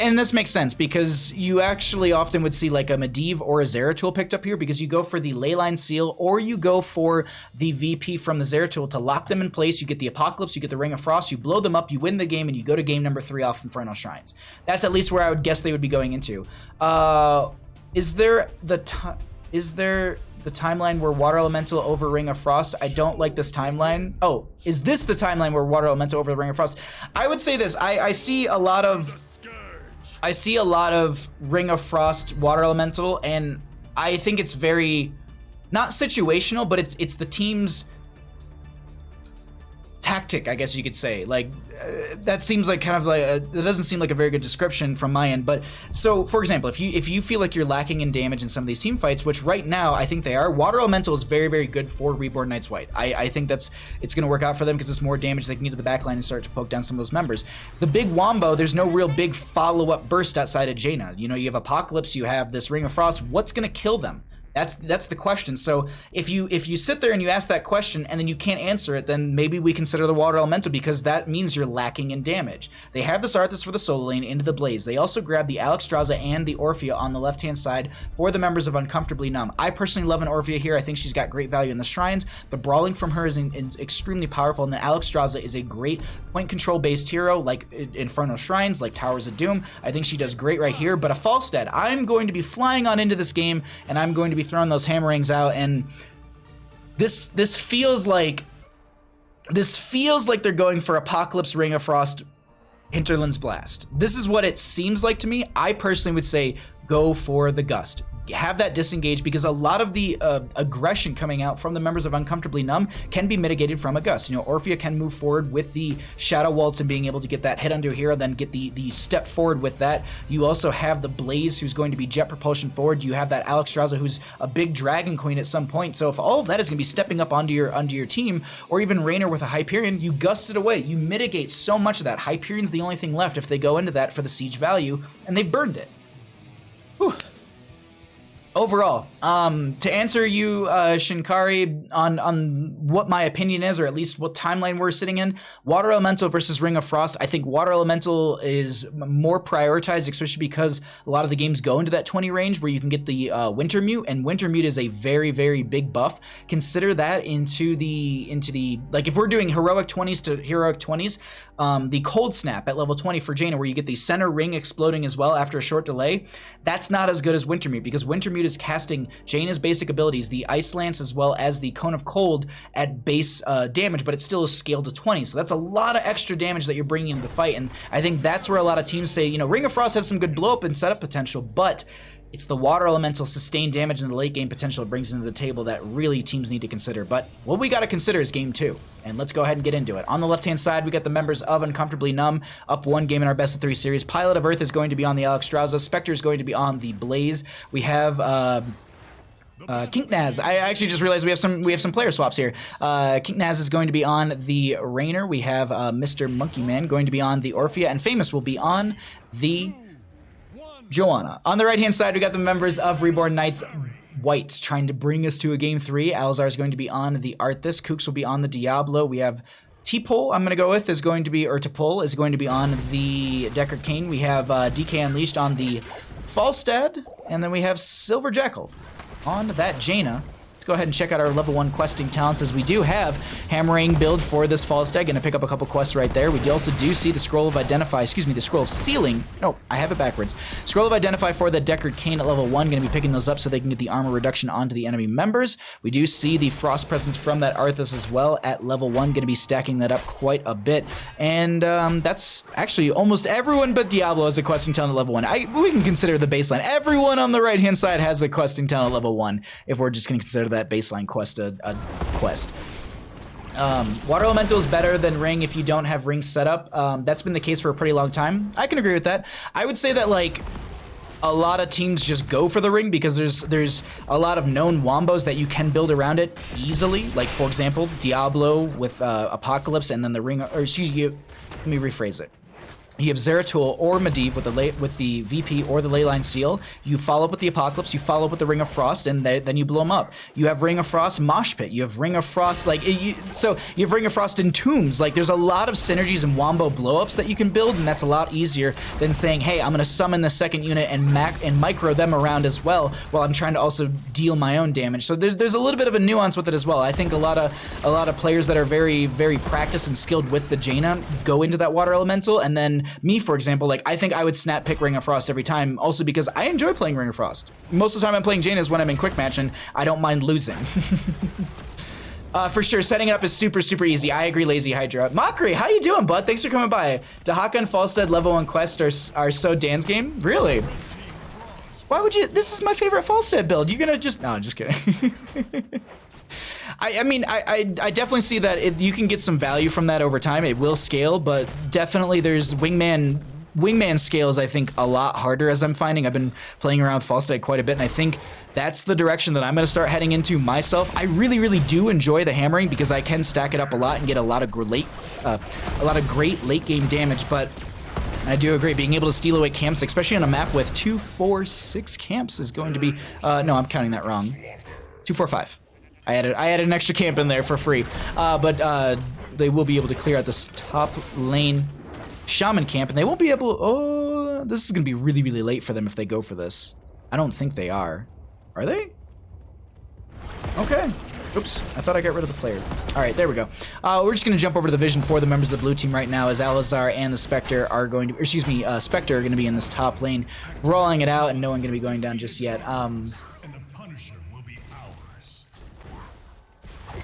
And this makes sense because you actually often would see like a Medivh or a Zeratul picked up here because you go for the Leyline Seal or you go for the VP from the Zeratul to lock them in place. You get the Apocalypse, you get the Ring of Frost, you blow them up, you win the game, and you go to game number 3 off Infernal Shrines. That's at least where I would guess they would be going into. Is there the timeline where Water Elemental over Ring of Frost? I don't like this timeline. Oh, is this the timeline where Water Elemental over the Ring of Frost? I would say this. I see a lot of Ring of Frost Water Elemental, and I think it's very not situational, but it's the team's tactic, I guess you could say. Like that seems like kind of like that doesn't seem like a very good description from my end. But so, for example, if you feel like you're lacking in damage in some of these team fights, which right now I think they are, Water Elemental is very, very good for Reborn Knights White. I think it's going to work out for them because it's more damage they can get to the backline and start to poke down some of those members. The big Wombo, there's no real big follow-up burst outside of Jaina. You know, you have Apocalypse, you have this Ring of Frost. What's going to kill them? That's the question. So if you sit there and you ask that question and then you can't answer it, then maybe we consider the Water Elemental because that means you're lacking in damage. They have this Arthas for the solo lane into the Blaze. They also grab the Alexstrasza and the Orphea on the left-hand side for the members of Uncomfortably Numb. I personally love an Orphea here. I think she's got great value in the shrines. The brawling from her is extremely powerful, and the Alexstrasza is a great point control based hero like Infernal Shrines, like Towers of Doom. I think she does great right here, but a Falstad, I'm going to be flying on into this game and I'm going to be throwing those hammerings out, and this feels like they're going for Apocalypse, Ring of Frost, Hinterland's Blast. This is what it seems like to me. I personally would say go for the Gust. have that disengage, because a lot of the aggression coming out from the members of Uncomfortably Numb can be mitigated from a gust. You know, Orphea can move forward with the Shadow Waltz and being able to get that hit onto a hero, then get the step forward with that. You also have the Blaze, who's going to be jet propulsion forward. You have that Alexstrasza, who's a big Dragon Queen at some point. So if all of that is going to be stepping up onto your team, or even Raynor with a Hyperion, you gust it away. You mitigate so much of that. Hyperion's the only thing left if they go into that for the siege value, and they've burned it. Whew. Overall, to answer you, Shinkari, on what my opinion is, or at least what timeline we're sitting in, Water Elemental versus Ring of Frost, I think Water Elemental is more prioritized, especially because a lot of the games go into that 20 range where you can get the Winter Mute, and Winter Mute is a very, very big buff. Consider that into the like, if we're doing Heroic 20s to Heroic 20s, the Cold Snap at level 20 for Jaina, where you get the center ring exploding as well after a short delay, that's not as good as Winter Mute, because Winter Mute is casting Jaina's basic abilities, the Ice Lance as well as the Cone of Cold at base damage, but it still is scaled to 20, so that's a lot of extra damage that you're bringing into the fight, and I think that's where a lot of teams say, you know, Ring of Frost has some good blow up and setup potential, but it's the Water Elemental sustained damage in the late game potential it brings into the table that really teams need to consider. But what we got to consider is game 2, and let's go ahead and get into it. On the left-hand side, we got the members of Uncomfortably Numb, up 1 game in our best of 3 series. Pilot of Earth is going to be on the Alexstrasza. Spectre is going to be on the Blaze. We have Kinknaz. I actually just realized we have some player swaps here. Kinknaz is going to be on the Raynor. We have Mr. Monkey Man going to be on the Orphea, and Famous will be on the Joanna. On the right-hand side, we got the members of Reborn Knights White trying to bring us to a game 3. Alzar is going to be on the Arthas. Kooks will be on the Diablo. We have T-Pole, I'm going to go with, is going to be, or T'Pol is going to be on the Deckard Cain. We have DK Unleashed on the Falstad, and then we have Silver Jackal on that Jaina. Let's go ahead and check out our level 1 questing talents, as we do have Hammering build for this Falstad. Gonna pick up a couple quests right there. We also do see the Scroll of Identify, the Scroll of Sealing. No, I have it backwards. Scroll of Identify for the Deckard Cain at level 1. Gonna be picking those up so they can get the armor reduction onto the enemy members. We do see the Frost Presence from that Arthas as well at level 1. Gonna be stacking that up quite a bit. And that's actually almost everyone but Diablo has a questing talent at level 1. We can consider the baseline. Everyone on the right-hand side has a questing talent at level 1, if we're just gonna consider that baseline quest a quest. Water Elemental is better than Ring if you don't have Ring set up. That's been the case for a pretty long time. I can agree with that. I would say that, like, a lot of teams just go for the Ring because there's a lot of known wombos that you can build around it easily. Like, for example, Diablo with Apocalypse, and then the Ring, or excuse me, let me rephrase it. You have Zeratul or Medivh with the VP or the Leyline Seal. You follow up with the Apocalypse, you follow up with the Ring of Frost, and then you blow them up. You have Ring of Frost Mosh Pit. You have Ring of Frost, like, so you have Ring of Frost Entombs. Like, there's a lot of synergies and wombo blow-ups that you can build, and that's a lot easier than saying, hey, I'm going to summon the second unit and micro them around as well, while I'm trying to also deal my own damage. So there's a little bit of a nuance with it as well. I think a lot of players that are very, very practiced and skilled with the Jaina go into that Water Elemental, and then me, for example, like, I think I would snap pick Ring of Frost every time, also because I enjoy playing Ring of Frost. Most of the time I'm playing Jaina is when I'm in quick match, and I don't mind losing. For sure, setting it up is super, super easy. I agree, Lazy Hydra. Mockery, how you doing, bud? Thanks for coming by. Dahaka and Falstad level 1 quests are so Dan's game? Really? Why would you? This is my favorite Falstad build. You're gonna just... No, I'm just kidding. I mean, I definitely see that you can get some value from that over time. It will scale, but definitely there's Wingman scales, I think, a lot harder, as I'm finding. I've been playing around with Falstad quite a bit, and I think that's the direction that I'm going to start heading into myself. I really, really do enjoy the hammering because I can stack it up a lot and get a lot of great late game damage, but I do agree, being able to steal away camps, especially on a map with 2, 4, 6 camps is going to be, no, I'm counting that wrong. 2, 4, 5. I added an extra camp in there for free, but they will be able to clear out this top lane Shaman camp, and they won't be able... Oh, this is going to be really, really late for them if they go for this. I don't think they are. Are they? Okay. Oops, I thought I got rid of the player. All right, there we go. We're just going to jump over to the vision for the members of the blue team right now, as Alazar and the Spectre are going to... Excuse me, Spectre are going to be in this top lane, rolling it out, and no one going to be going down just yet.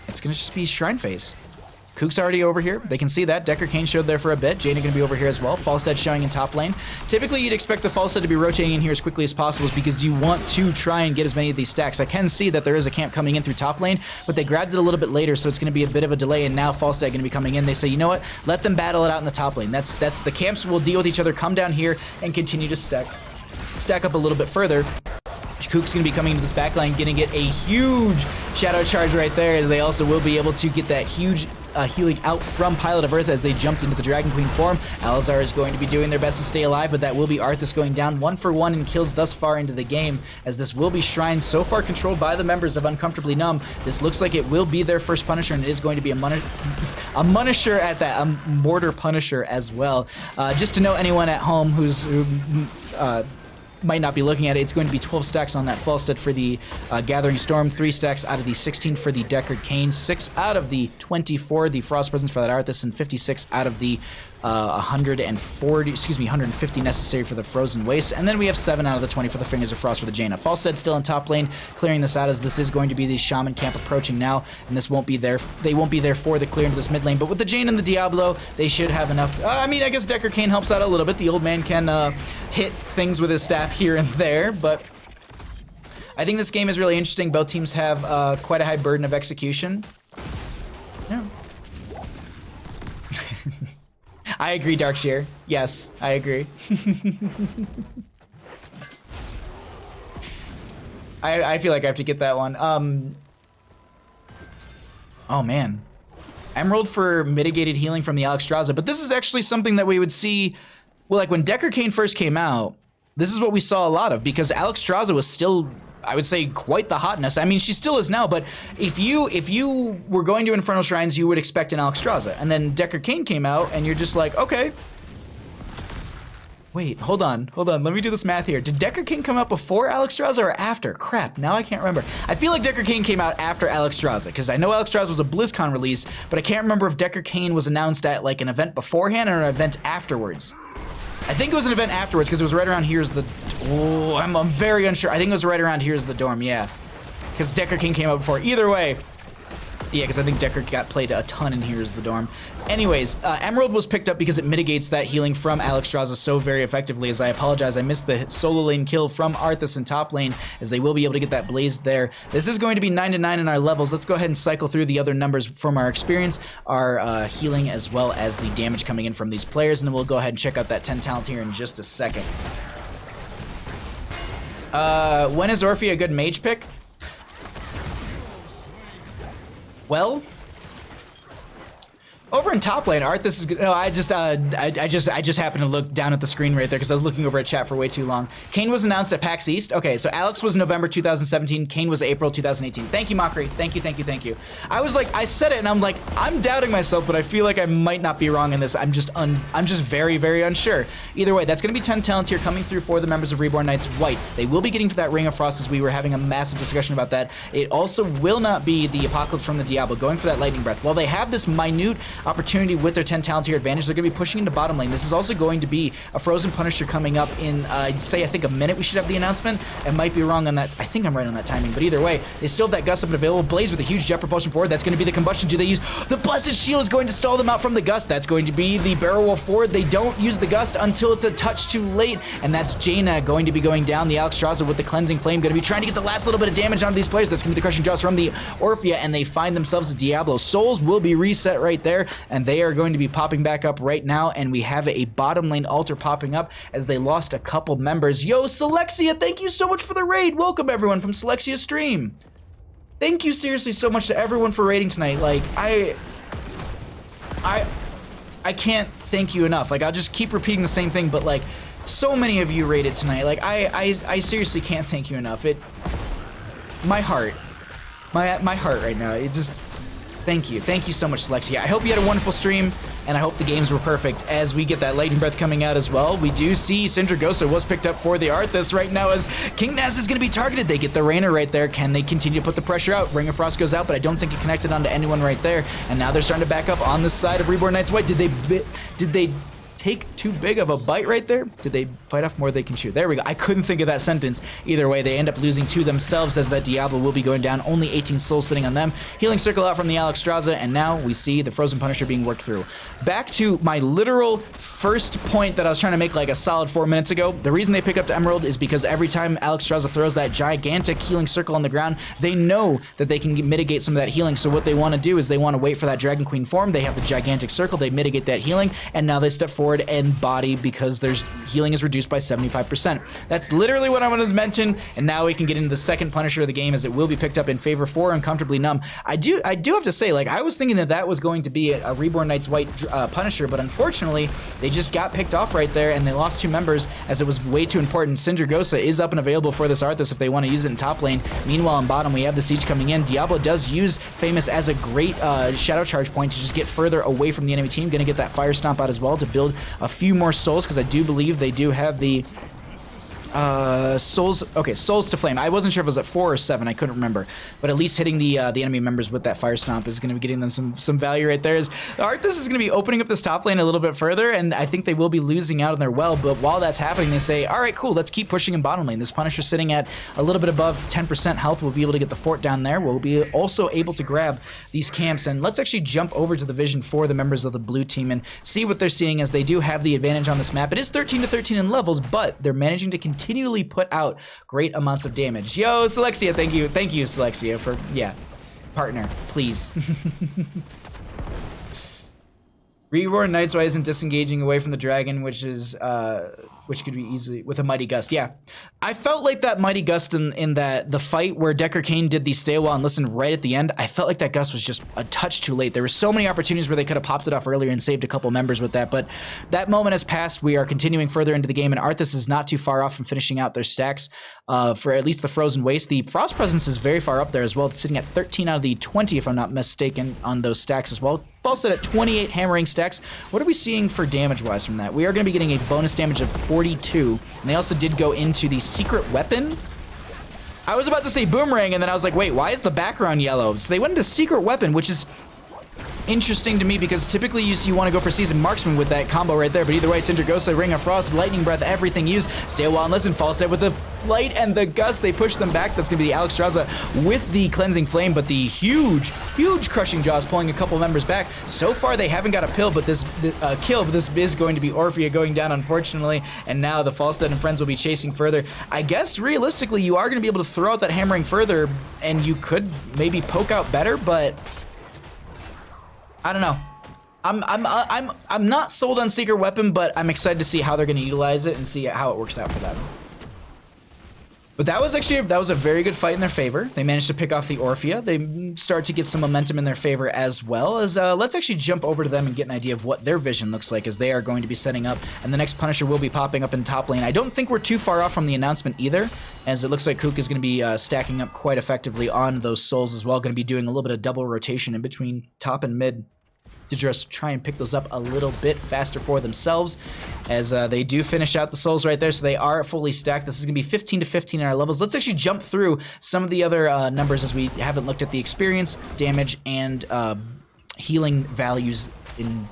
It's going to just be Shrine Phase. Kook's already over here. They can see that. Decker Kane showed there for a bit. Jaina going to be over here as well. Falstad showing in top lane. Typically, you'd expect the Falstad to be rotating in here as quickly as possible because you want to try and get as many of these stacks. I can see that there is a camp coming in through top lane, but they grabbed it a little bit later, so it's going to be a bit of a delay, and now Falstad going to be coming in. They say, you know what? Let them battle it out in the top lane. That's the camps will deal with each other. Come down here and continue to stack up a little bit further. Kook's going to be coming into this backline, getting it a huge shadow charge right there, as they also will be able to get that huge healing out from Pilot of Earth as they jumped into the Dragon Queen form. Alizar is going to be doing their best to stay alive, but that will be Arthas going down 1 for 1 in kills thus far into the game, as this will be Shrine so far controlled by the members of Uncomfortably Numb. This looks like it will be their first Punisher, and it is going to be a Munisher at that, a Mortar Punisher as well. Just to know anyone at home who might not be looking at it, it's going to be 12 stacks on that Falstad for the Gathering Storm, 3 stacks out of the 16 for the Deckard Cain, 6 out of the 24, the Frost Presence for that Arthas, and 56 out of the 150 necessary for the Frozen Waste, and then we have 7 out of the 20 for the Fingers of Frost for the Jaina. Falstad still in top lane, clearing this out, as this is going to be the Shaman camp approaching now, and this won't be there. They won't be there for the clear into this mid lane, but with the Jaina and the Diablo, they should have enough. I mean, I guess Deckard Cain helps out a little bit. The old man can hit things with his staff here and there, but I think this game is really interesting. Both teams have quite a high burden of execution. Yeah. I agree, Darkshear. Yes, I agree. I feel like I have to get that one. Oh, man. Emerald for mitigated healing from the Alexstrasza, but this is actually something that we would see. Well, like when Deckard Cain first came out, this is what we saw a lot of, because Alexstrasza was still, I would say, quite the hotness. I mean, she still is now, but if you were going to Infernal Shrines, you would expect an Alexstrasza, and then Deckard Cain came out, and you're just like, okay. Wait, hold on. Let me do this math here. Did Deckard Cain come out before Alexstrasza or after? Crap, now I can't remember. I feel like Deckard Cain came out after Alexstrasza, because I know Alexstrasza was a BlizzCon release, but I can't remember if Deckard Cain was announced at like an event beforehand or an event afterwards. I think it was an event afterwards, because it was right around here's the... Oh, I'm very unsure. I think it was right around here's the dorm, yeah. Because Deckard Cain came out before. Either way... Yeah, because I think Deckard got played a ton in Here's the Dorm. Anyways, Emerald was picked up because it mitigates that healing from Alexstrasza so very effectively, as I apologize. I missed the solo lane kill from Arthas in top lane, as they will be able to get that blaze there. This is going to be 9 to 9 in our levels. Let's go ahead and cycle through the other numbers from our experience, our healing, as well as the damage coming in from these players, and then we'll go ahead and check out that 10 talent here in just a second. When is Orphea a good mage pick? Well, over in top lane, Arthas is good. No, I just happened to look down at the screen right there because I was looking over at chat for way too long. Kayn was announced at PAX East. Okay, so Alex was November 2017. Kayn was April 2018. Thank you, Mockery. Thank you. I was like, I said it, and I'm like, I'm doubting myself, but I feel like I might not be wrong in this. I'm just very, very unsure. Either way, that's going to be 10 talents here coming through for the members of Reborn Knights White. They will be getting for that Ring of Frost, as we were having a massive discussion about that. It also will not be the Apocalypse from the Diablo, going for that Lightning Breath. While they have this minute opportunity with their 10 talent here advantage, they're going to be pushing into bottom lane. This is also going to be a Frozen Punisher coming up in, I'd say, I think a minute we should have the announcement. I might be wrong on that. I think I'm right on that timing, but either way, they still have that Gust up and available. Blaze with a huge jet propulsion forward. That's going to be the combustion. Do they use the Blessed Shield? Is going to stall them out from the Gust. That's going to be the Barrel Roll forward. They don't use the Gust until it's a touch too late, and that's Jaina going to be going down. The Alexstrasza with the Cleansing Flame going to be trying to get the last little bit of damage onto these players. That's going to be the Crushing Jaws from the Orphea, and they find themselves a Diablo. Souls will be reset right there, and they are going to be popping back up right now, and we have a bottom lane altar popping up as they lost a couple members. Yo, Selexia, thank you so much for the raid. Welcome everyone from Selexia's stream. Thank you seriously so much to everyone for raiding tonight. Like, I can't thank you enough. Like, I'll just keep repeating the same thing, but like, so many of you raided tonight. Like, I seriously can't thank you enough. My heart right now, it just, thank you so much, Selexia. I hope you had a wonderful stream, and I hope the games were perfect. As we get that Lightning Breath coming out as well, we do see Syndragosa was picked up for the Arthas right now, as King Naz is going to be targeted. They get the Rainer right there. Can they continue to put the pressure out? Ring of Frost goes out, but I don't think it connected onto anyone right there, and now they're starting to back up on the side of Reborn Knights White. Did they take too big of a bite right there? Did they fight off more than they can chew? There we go. I couldn't think of that sentence. Either way, they end up losing to themselves as that Diablo will be going down. Only 18 souls sitting on them. Healing circle out from the Alexstrasza, and now we see the Frozen Punisher being worked through. Back to my literal first point that I was trying to make like a solid 4 minutes ago. The reason they pick up the Emerald is because every time Alexstrasza throws that gigantic healing circle on the ground, they know that they can mitigate some of that healing. So what they want to do is they want to wait for that Dragon Queen form. They have the gigantic circle, they mitigate that healing, and now they step forward and body because their healing is reduced by 75%. That's literally what I wanted to mention, and now we can get into the second Punisher of the game, as it will be picked up in favor for Uncomfortably Numb. I do have to say, like, I was thinking that that was going to be a Reborn Knights White Punisher, but unfortunately they just got picked off right there, and they lost 2 members as it was way too important. Syndragosa is up and available for this Arthas if they want to use it in top lane. Meanwhile, in bottom, we have the Siege coming in. Diablo does use Famous as a great Shadow Charge point to just get further away from the enemy team. Gonna get that Fire Stomp out as well to build a few more souls, because I do believe they do have the souls. Okay, souls to flame. I wasn't sure if it was at 4 or 7. I couldn't remember, but at least hitting the enemy members with that Fire Stomp is going to be getting them some value right there. Arthas is going to be opening up this top lane a little bit further, and I think they will be losing out on their well. But while that's happening, they say, all right, cool, let's keep pushing in bottom lane. This Punisher sitting at a little bit above 10% health. We'll be able to get the fort down there. We'll be also able to grab these camps, and let's actually jump over to the vision for the members of the blue team and see what they're seeing, as they do have the advantage on this map. It is 13 to 13 in levels, but they're managing to continually put out great amounts of damage. Yo, Selexia, thank you, Selexia, for, yeah, partner, please. Reborn Knights White isn't disengaging away from the dragon, which could be easily with a Mighty Gust. Yeah, I felt like that Mighty Gust in the fight where Decker Kane did the stay a while and listen right at the end. I felt like that Gust was just a touch too late. There were so many opportunities where they could have popped it off earlier and saved a couple members with that, but that moment has passed. We are continuing further into the game, and Arthas is not too far off from finishing out their stacks for at least the Frozen Waste. The Frost Presence is very far up there as well. It's sitting at 13 out of the 20, if I'm not mistaken, on those stacks as well. Falstad at 28 hammering stacks. What are we seeing for damage-wise from that? We are going to be getting a bonus damage of 42, and they also did go into the secret weapon. I was about to say boomerang, and then I was like, wait, why is the background yellow? So they went into secret weapon, which is interesting to me, because typically you want to go for Seasoned Marksman with that combo right there, but either way, Syndragosa, Ring of Frost, Lightning Breath, everything used. Stay a while and listen. Falstad with the Flight and the Gust, they push them back. That's going to be the Alexstrasza with the Cleansing Flame, but the huge Crushing Jaws pulling a couple members back. So far, they haven't got a kill, but this is going to be Orphea going down, unfortunately, and now the Falstad and friends will be chasing further. I guess, realistically, you are going to be able to throw out that hammering further, and you could maybe poke out better, but I don't know. I'm not sold on Secret Weapon, but I'm excited to see how they're going to utilize it and see how it works out for them. But that was a very good fight in their favor. They managed to pick off the Orphea. They start to get some momentum in their favor, as well as let's actually jump over to them and get an idea of what their vision looks like, as they are going to be setting up, and the next Punisher will be popping up in top lane. I don't think we're too far off from the announcement either, as it looks like Kook is going to be stacking up quite effectively on those souls as well. Going to be doing a little bit of double rotation in between top and mid to just try and pick those up a little bit faster for themselves, as they do finish out the souls right there, so they are fully stacked. This is going to be 15 to 15 in our levels. Let's actually jump through some of the other numbers, as we haven't looked at the experience, damage, and healing values in,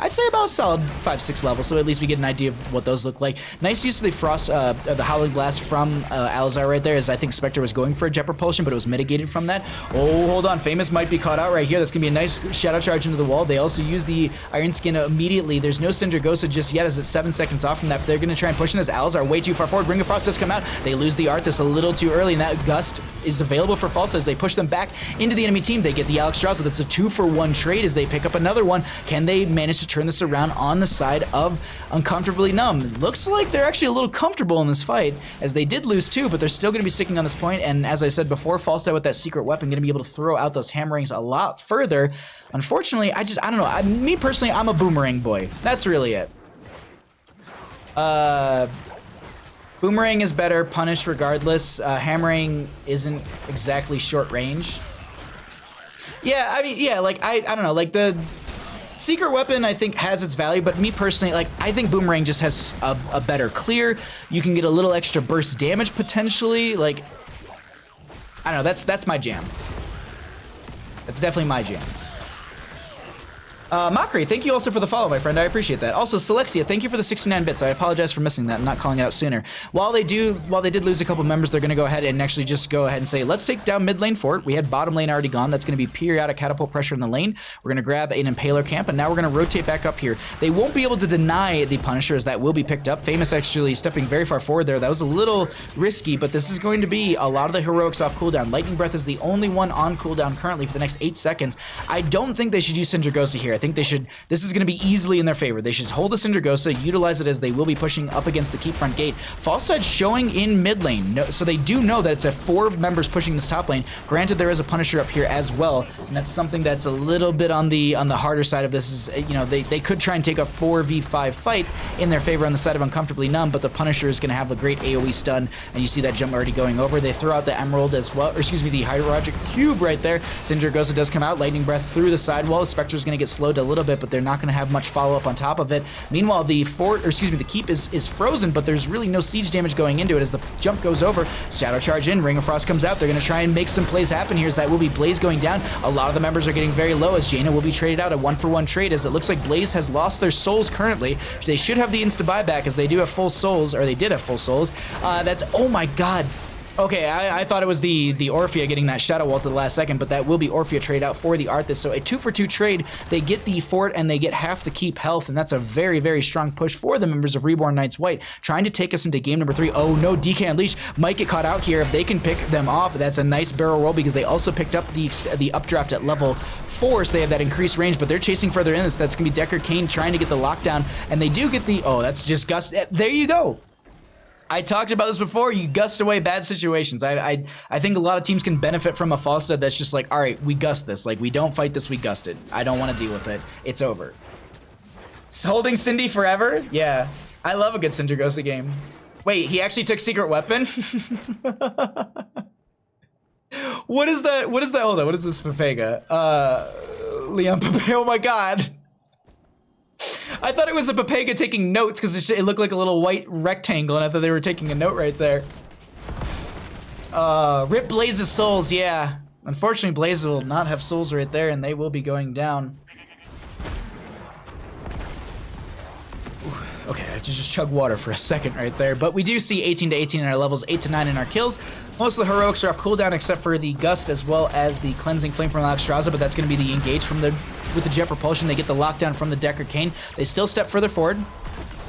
I'd say, about a solid 5-6 levels, so at least we get an idea of what those look like. Nice use of the Frost, the Howling Blast from Alazar right there, as I think Spectre was going for a Jet Propulsion, but it was mitigated from that. Oh, hold on, Famous might be caught out right here. That's going to be a nice Shadow Charge into the wall. They also use the Iron Skin immediately. There's no Syndragosa just yet, as it's 7 seconds off from that, but they're going to try and push in this. Alazar way too far forward. Ring of Frost does come out. They lose the Arthas a little too early, and that Gust is available for Falsa as they push them back into the enemy team. They get the Alexstrasza. That's a 2-for-1 trade as they pick up another one. Can they manage to turn this around on the side of Uncomfortably Numb? It looks like they're actually a little comfortable in this fight, as they did lose 2, but they're still going to be sticking on this point. And as I said before, Falstad with that secret weapon going to be able to throw out those hammerings a lot further. Unfortunately, I don't know. Me personally, I'm a boomerang boy. That's really it. Boomerang is better, punish regardless. Hammering isn't exactly short range. Yeah, I mean, yeah, like, I don't know, like, the Secret Weapon, I think, has its value, but me personally, like, I think Boomerang just has a better clear. You can get a little extra burst damage, potentially. Like, I don't know, that's my jam. That's definitely my jam. Mockery, thank you also for the follow, my friend. I appreciate that. Also, Selexia, thank you for the 69 bits. I apologize for missing that and not calling it out sooner. While they did lose a couple members, they're going to go ahead and actually just go ahead and say, let's take down mid lane fort. We had bottom lane already gone. That's going to be periodic catapult pressure in the lane. We're going to grab an Impaler camp, and now we're going to rotate back up here. They won't be able to deny the Punisher, as that will be picked up. Famous actually stepping very far forward there. That was a little risky, but this is going to be a lot of the heroics off cooldown. Lightning Breath is the only one on cooldown currently for the next 8 seconds. I don't think they should use Syndragosa here. I think they should... This is going to be easily in their favor. They should hold the Syndragosa, utilize it as they will be pushing up against the keep front gate. Falstad showing in mid lane, so they do know that it's a 4 members pushing this top lane. Granted, there is a Punisher up here as well, and that's something that's a little bit on the harder side of this. Is, you know, they could try and take a 4v5 fight in their favor on the side of Uncomfortably Numb, but the Punisher is going to have a great AoE stun, and you see that jump already going over. They throw out the Emerald as well, or excuse me, the Hydrogic Cube right there. Syndragosa does come out, Lightning Breath through the sidewall. The Spectre is going to get slowed a little bit, but they're not going to have much follow-up on top of it. Meanwhile, the fort, or excuse me, the keep is frozen, but there's really no siege damage going into it as the jump goes over. Shadow Charge in, Ring of Frost comes out. They're going to try and make some plays happen here, as that will be Blaze going down. A lot of the members are getting very low, as Jaina will be traded out, a 1-for-1 trade, as it looks like Blaze has lost their souls currently. They should have the insta buyback, as they do have full souls, or they did have full souls. That's, oh my god. Okay, I thought it was the Orphea getting that Shadow Wall to the last second, but that will be Orphea trade out for the Arthas. So a 2-for-2 trade. They get the fort and they get half the keep health, and that's a very, very strong push for the members of Reborn Knights White, trying to take us into game number 3. Oh no, DK Unleashed might get caught out here. If they can pick them off, that's a nice barrel roll, because they also picked up the updraft at level 4, so they have that increased range, but they're chasing further in. That's going to be Decker Kane trying to get the lockdown, and they do get the, oh, that's just Gust. There you go. I talked about this before. You gust away bad situations. I think a lot of teams can benefit from a Falstad that's just like, all right, we gust this. Like, we don't fight this, we gust it. I don't want to deal with it. It's over. It's holding Cindy forever? Yeah. I love a good Syndragosa game. Wait, he actually took Secret Weapon? What is that? What is that? Hold on. What is this Papega? Leon Papega. Oh my god. I thought it was a Papega taking notes, because it looked like a little white rectangle, and I thought they were taking a note right there. Rip Blaze's souls, yeah. Unfortunately, Blaze will not have souls right there, and they will be going down. Okay, I have to just chug water for a second right there. But we do see 18 to 18 in our levels, 8 to 9 in our kills. Most of the heroics are off cooldown, except for the Gust as well as the Cleansing Flame from Alexstrasza, but that's going to be the engage from with the Jet Propulsion. They get the lockdown from the Decker Kane. They still step further forward.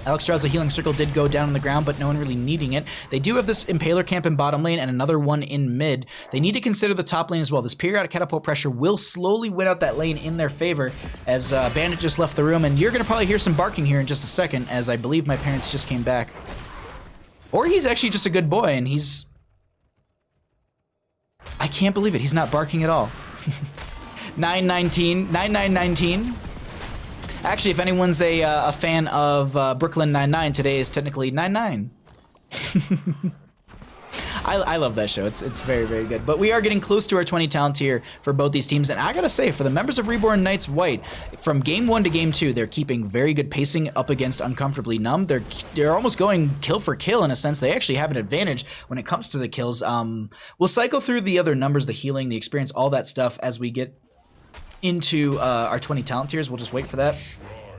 Alexstrasza Healing Circle did go down on the ground, but no one really needing it. They do have this Impaler camp in bottom lane and another one in mid. They need to consider the top lane as well. This periodic catapult pressure will slowly win out that lane in their favor, as Bandit just left the room, and you're going to probably hear some barking here in just a second, as I believe my parents just came back. Or he's actually just a good boy, and he's... I can't believe it. He's not barking at all. 9919. Actually, if anyone's a fan of Brooklyn Nine-Nine, today is technically 9-9. I love that show. It's very, very good. But we are getting close to our 20 talent tier for both these teams. And I gotta say, for the members of Reborn Knights White, from game 1 to game 2, they're keeping very good pacing up against Uncomfortably Numb. They're almost going kill for kill in a sense. They actually have an advantage when it comes to the kills. We'll cycle through the other numbers, the healing, the experience, all that stuff as we get into our 20 talent tiers. We'll just wait for that,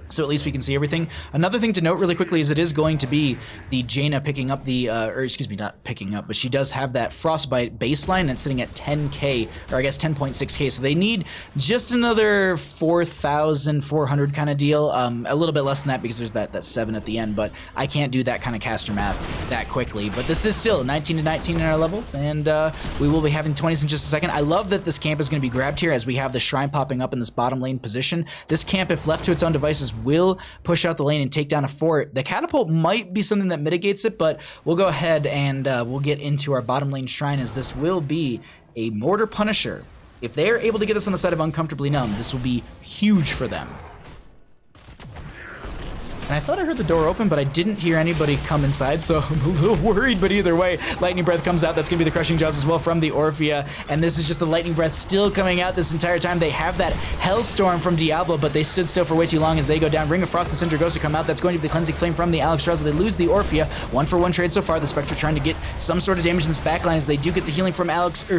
so at least we can see everything. Another thing to note really quickly is it is going to be the Jaina picking up the, or excuse me, not picking up, but she does have that Frostbite baseline that's sitting at 10k, or I guess 10.6k, so they need just another 4,400 kind of deal, a little bit less than that because there's that 7 at the end, but I can't do that kind of caster math that quickly. But this is still 19 to 19 in our levels, and we will be having 20s in just a second. I love that this camp is going to be grabbed here as we have the shrine popping up in this bottom lane position. This camp, if left to its own devices, will push out the lane and take down a fort. The catapult might be something that mitigates it, but we'll go ahead and we'll get into our bottom lane shrine, as this will be a Mortar Punisher. If they are able to get us on the side of Uncomfortably Numb, this will be huge for them. And I thought I heard the door open, but I didn't hear anybody come inside, so I'm a little worried. But either way, Lightning Breath comes out. That's going to be the Crushing Jaws as well from the Orphea. And this is just the Lightning Breath still coming out this entire time. They have that Hellstorm from Diablo, but they stood still for way too long as they go down. Ring of Frost and Cinder Ghost to come out. That's going to be the Cleansing Flame from the Alex Strauss. They lose the Orphea. 1-for-1 trade so far. The Spectre trying to get some sort of damage in this backline as they do get the healing from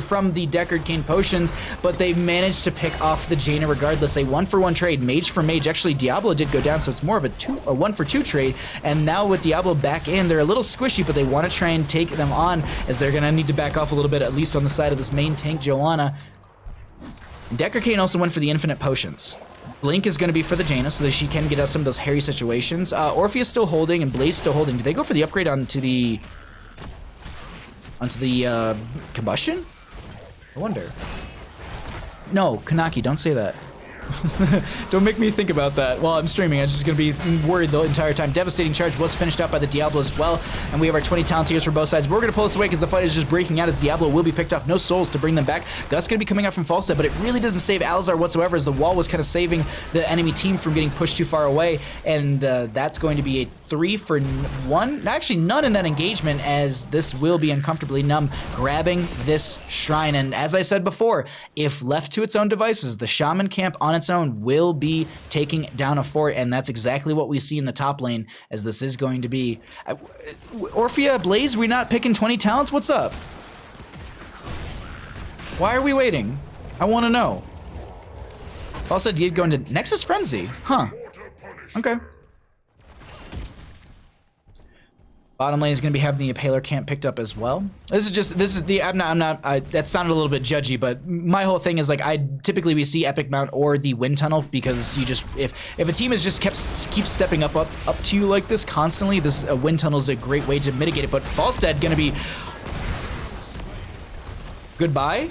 from the Deckard Cane potions, but they managed to pick off the Jaina regardless. A 1-for-1 trade. Mage for Mage. Actually, Diablo did go down, so it's more of a 1-for-2 trade. And now with Diablo back in, they're a little squishy, but they want to try and take them on as they're going to need to back off a little bit, at least on the side of this main tank, Joanna. Deckard Cane also went for the infinite potions. Blink is going to be for the Jaina so that she can get us some of those hairy situations. Orpheus still holding and Blaze still holding. Do they go for the upgrade onto the combustion? I wonder. No, Kanaki, don't say that. Don't make me think about that while I'm streaming. I'm just going to be worried the entire time. Devastating Charge was finished out by the Diablo as well, and we have our 20 talent tiers for both sides. But we're going to pull this away because the fight is just breaking out as Diablo will be picked off. No souls to bring them back. Gust going to be coming out from Falstad, but it really doesn't save Alzar whatsoever as the wall was kind of saving the enemy team from getting pushed too far away, and that's going to be a 3-for-1. Actually, none in that engagement as this will be Uncomfortably Numb grabbing this shrine. And as I said before, if left to its own devices, the Shaman camp on its own will be taking down a fort, and that's exactly what we see in the top lane, as this is going to be... Orphea, Blaze, we not picking 20 talents? What's up? Why are we waiting? I want to know. Also, did go into Nexus Frenzy? Huh. Okay. Bottom lane is going to be having the Impaler camp picked up as well. That sounded a little bit judgy, but my whole thing is like typically we see Epic Mount or the Wind Tunnel because you just if a team is just keeps stepping up to you like this constantly, this Wind Tunnel is a great way to mitigate it. But Falstad going to be goodbye.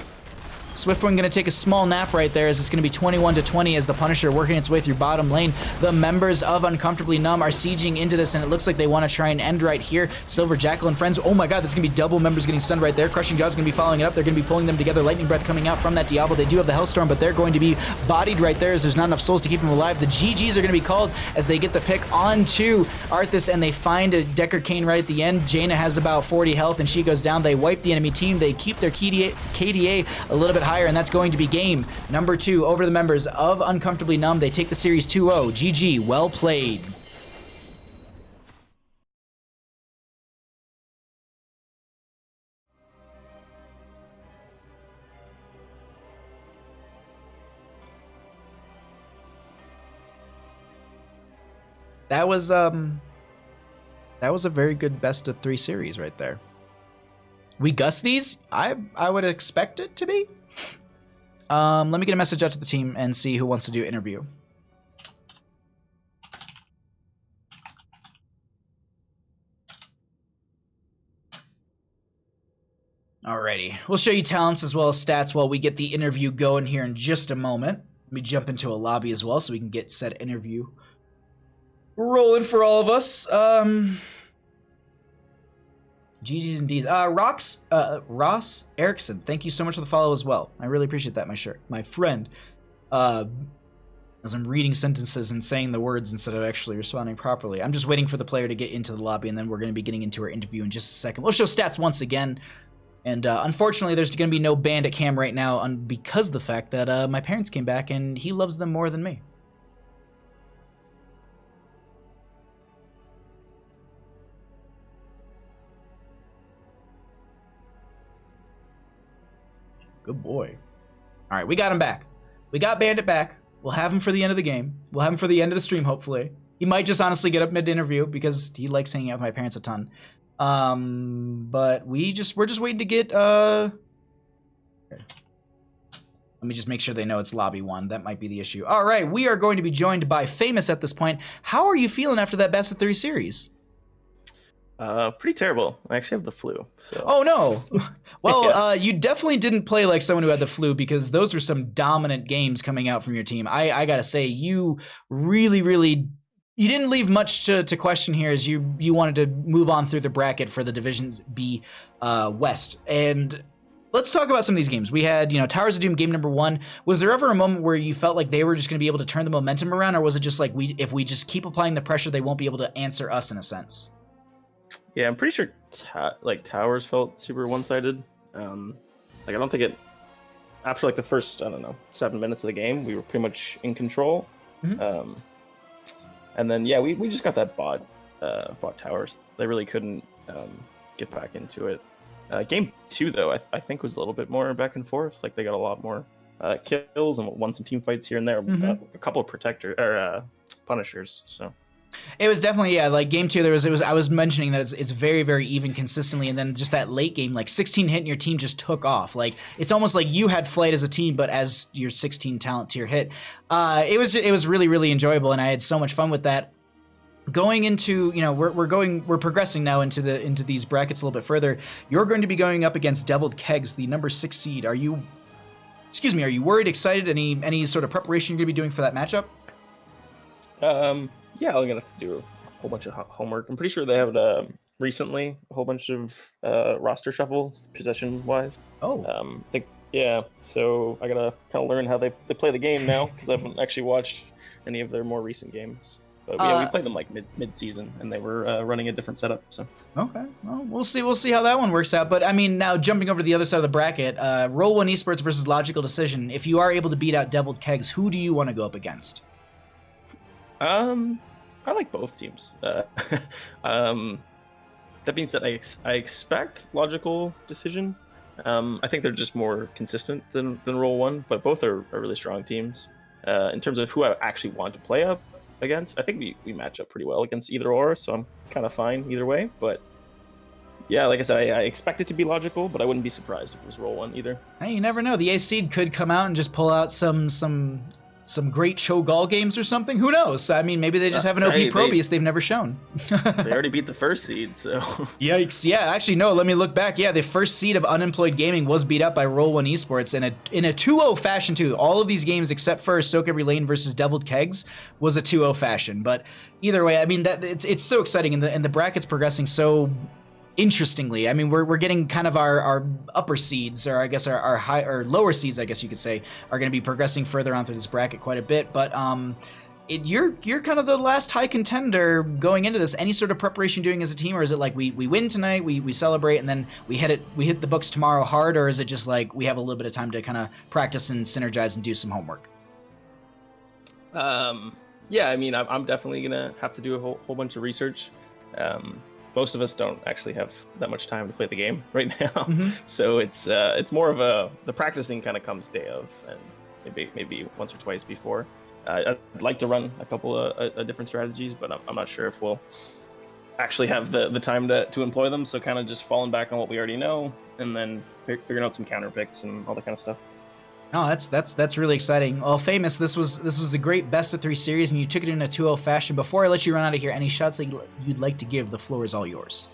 Swiftwing going to take a small nap right there as it's going to be 21-20 as the Punisher working its way through bottom lane. The members of Uncomfortably Numb are sieging into this, and it looks like they want to try and end right here. Silver Jackal and friends. Oh my god, there's going to be double members getting stunned right there. Crushing Jaws going to be following it up. They're going to be pulling them together. Lightning Breath coming out from that Diablo. They do have the Hellstorm, but they're going to be bodied right there as there's not enough souls to keep them alive. The GGs are going to be called as they get the pick onto Arthas, and they find a Deckard Cane right at the end. Jaina has about 40 health, and she goes down. They wipe the enemy team. They keep their KDA a little bit higher, and that's going to be game number 2 over the members of Uncomfortably Numb. They take the series 2-0. GG, well played. That was a very good best of 3 series right there. We Gus these? I would expect it to be. Let me get a message out to the team and see who wants to do an interview. Alrighty, we'll show you talents as well as stats while we get the interview going here in just a moment. Let me jump into a lobby as well so we can get said interview rolling for all of us. GG's and D's. Ross Erickson, thank you so much for the follow as well. I really appreciate that, my friend. As I'm reading sentences and saying the words instead of actually responding properly. I'm just waiting for the player to get into the lobby, and then we're going to be getting into our interview in just a second. We'll show stats once again. And unfortunately, there's going to be no Bandit Cam right now because of the fact that my parents came back, and he loves them more than me. Good boy. All right, we got him back. We got Bandit back. We'll have him for the end of the game. We'll have him for the end of the stream, hopefully. He might just honestly get up mid-interview because he likes hanging out with my parents a ton. But we're just waiting to get... Okay. Let me just make sure they know it's lobby 1. That might be the issue. All right, we are going to be joined by Famous at this point. How are you feeling after that best of 3 series? Pretty terrible. I actually have the flu. So. Oh no! Well, yeah. You definitely didn't play like someone who had the flu because those were some dominant games coming out from your team. I gotta say, you really you didn't leave much to question here as you wanted to move on through the bracket for the Divisions B West. And Let's talk about some of these games. We had, Towers of Doom game number 1. Was there ever a moment where you felt like they were just going to be able to turn the momentum around, or was it just like if we just keep applying the pressure, they won't be able to answer us in a sense? Yeah, I'm pretty sure Towers felt super one-sided. I don't think it. After the first 7 minutes of the game, we were pretty much in control. Mm-hmm. And then we just got that bot Towers. They really couldn't get back into it. Game 2 though, I think was a little bit more back and forth. They got a lot more kills and won some team fights here and there. Mm-hmm. A couple of punishers. So it was definitely game 2. I was mentioning that it's very, very even consistently, and then just that late game 16 hit and your team just took off. It's almost like you had flight as a team, but as your 16 talent tier hit, it was really, really enjoyable, and I had so much fun with that. Going into, we're progressing now into these brackets a little bit further. You're going to be going up against Deviled Kegs, the number 6 seed. Are you worried, excited? Any sort of preparation you're going to be doing for that matchup? Yeah, I'm gonna have to do a whole bunch of homework. I'm pretty sure they have recently a whole bunch of roster shuffles, possession-wise. Oh. I think so I gotta kind of learn how they play the game now, because I haven't actually watched any of their more recent games. But we played them mid-season, and they were running a different setup. So okay, well, we'll see how that one works out. But now jumping over to the other side of the bracket, Roll One Esports versus Logical Decision. If you are able to beat out Deviled Kegs, who do you want to go up against? I like both teams. That being said, I expect Logical Decision. I think they're just more consistent than Roll One, but both are really strong teams. In terms of who I actually want to play up against, I think we match up pretty well against either or, so I'm kind of fine either way. But yeah, like I said, I expect it to be Logical, but I wouldn't be surprised if it was Roll One either. Hey, you never know. The Ace seed could come out and just pull out some great Cho'Gall games or something. Who knows? Maybe they just have an OP Probius they've never shown. They already beat the first seed, so... Yikes. Yeah, actually, no, let me look back. Yeah, the first seed of Unemployed Gaming was beat up by Roll One Esports in a 2-0 fashion, too. All of these games, except for Soak Every Lane versus Deviled Kegs, was a 2-0 fashion. But either way, it's so exciting, and the bracket's progressing so... interestingly. We're getting kind of our upper seeds, or I guess our high or lower seeds, I guess you could say, are going to be progressing further on through this bracket quite a bit. But you're kind of the last high contender going into this. Any sort of preparation doing as a team, or is it like we win tonight, we celebrate, and then we hit the books tomorrow hard, or is it just like we have a little bit of time to kind of practice and synergize and do some homework? Yeah, I'm definitely gonna have to do a whole bunch of research. Most of us don't actually have that much time to play the game right now, Mm-hmm. so it's more of the practicing kind of comes day of, and maybe once or twice before. I'd like to run a couple of different strategies, but I'm not sure if we'll actually have the time to employ them. So kind of just falling back on what we already know, and then figuring out some counter picks and all that kind of stuff. Oh, that's really exciting. Well, Famous, this was a great best of 3 series, and you took it in a 2-0 fashion. Before I let you run out of here, any shots that you'd like to give? The floor is all yours.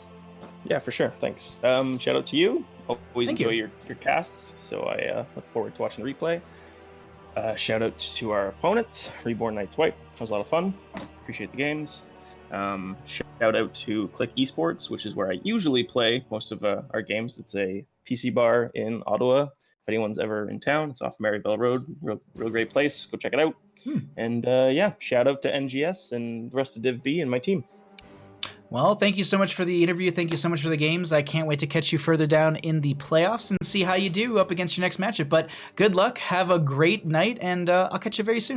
Yeah, for sure. Thanks. Shout out to you. Always enjoy your casts, so I look forward to watching the replay. Shout out to our opponents, Reborn Knights White. That was a lot of fun. Appreciate the games. Shout out to Click Esports, which is where I usually play most of our games. It's a PC bar in Ottawa. If anyone's ever in town, it's off Maryville Road. Real great place. Go check it out. And shout out to NGS and the rest of Div B and my team. Well, thank you so much for the interview. Thank you so much for the games. I can't wait to catch you further down in the playoffs and see how you do up against your next matchup. But good luck. Have a great night, and I'll catch you very soon.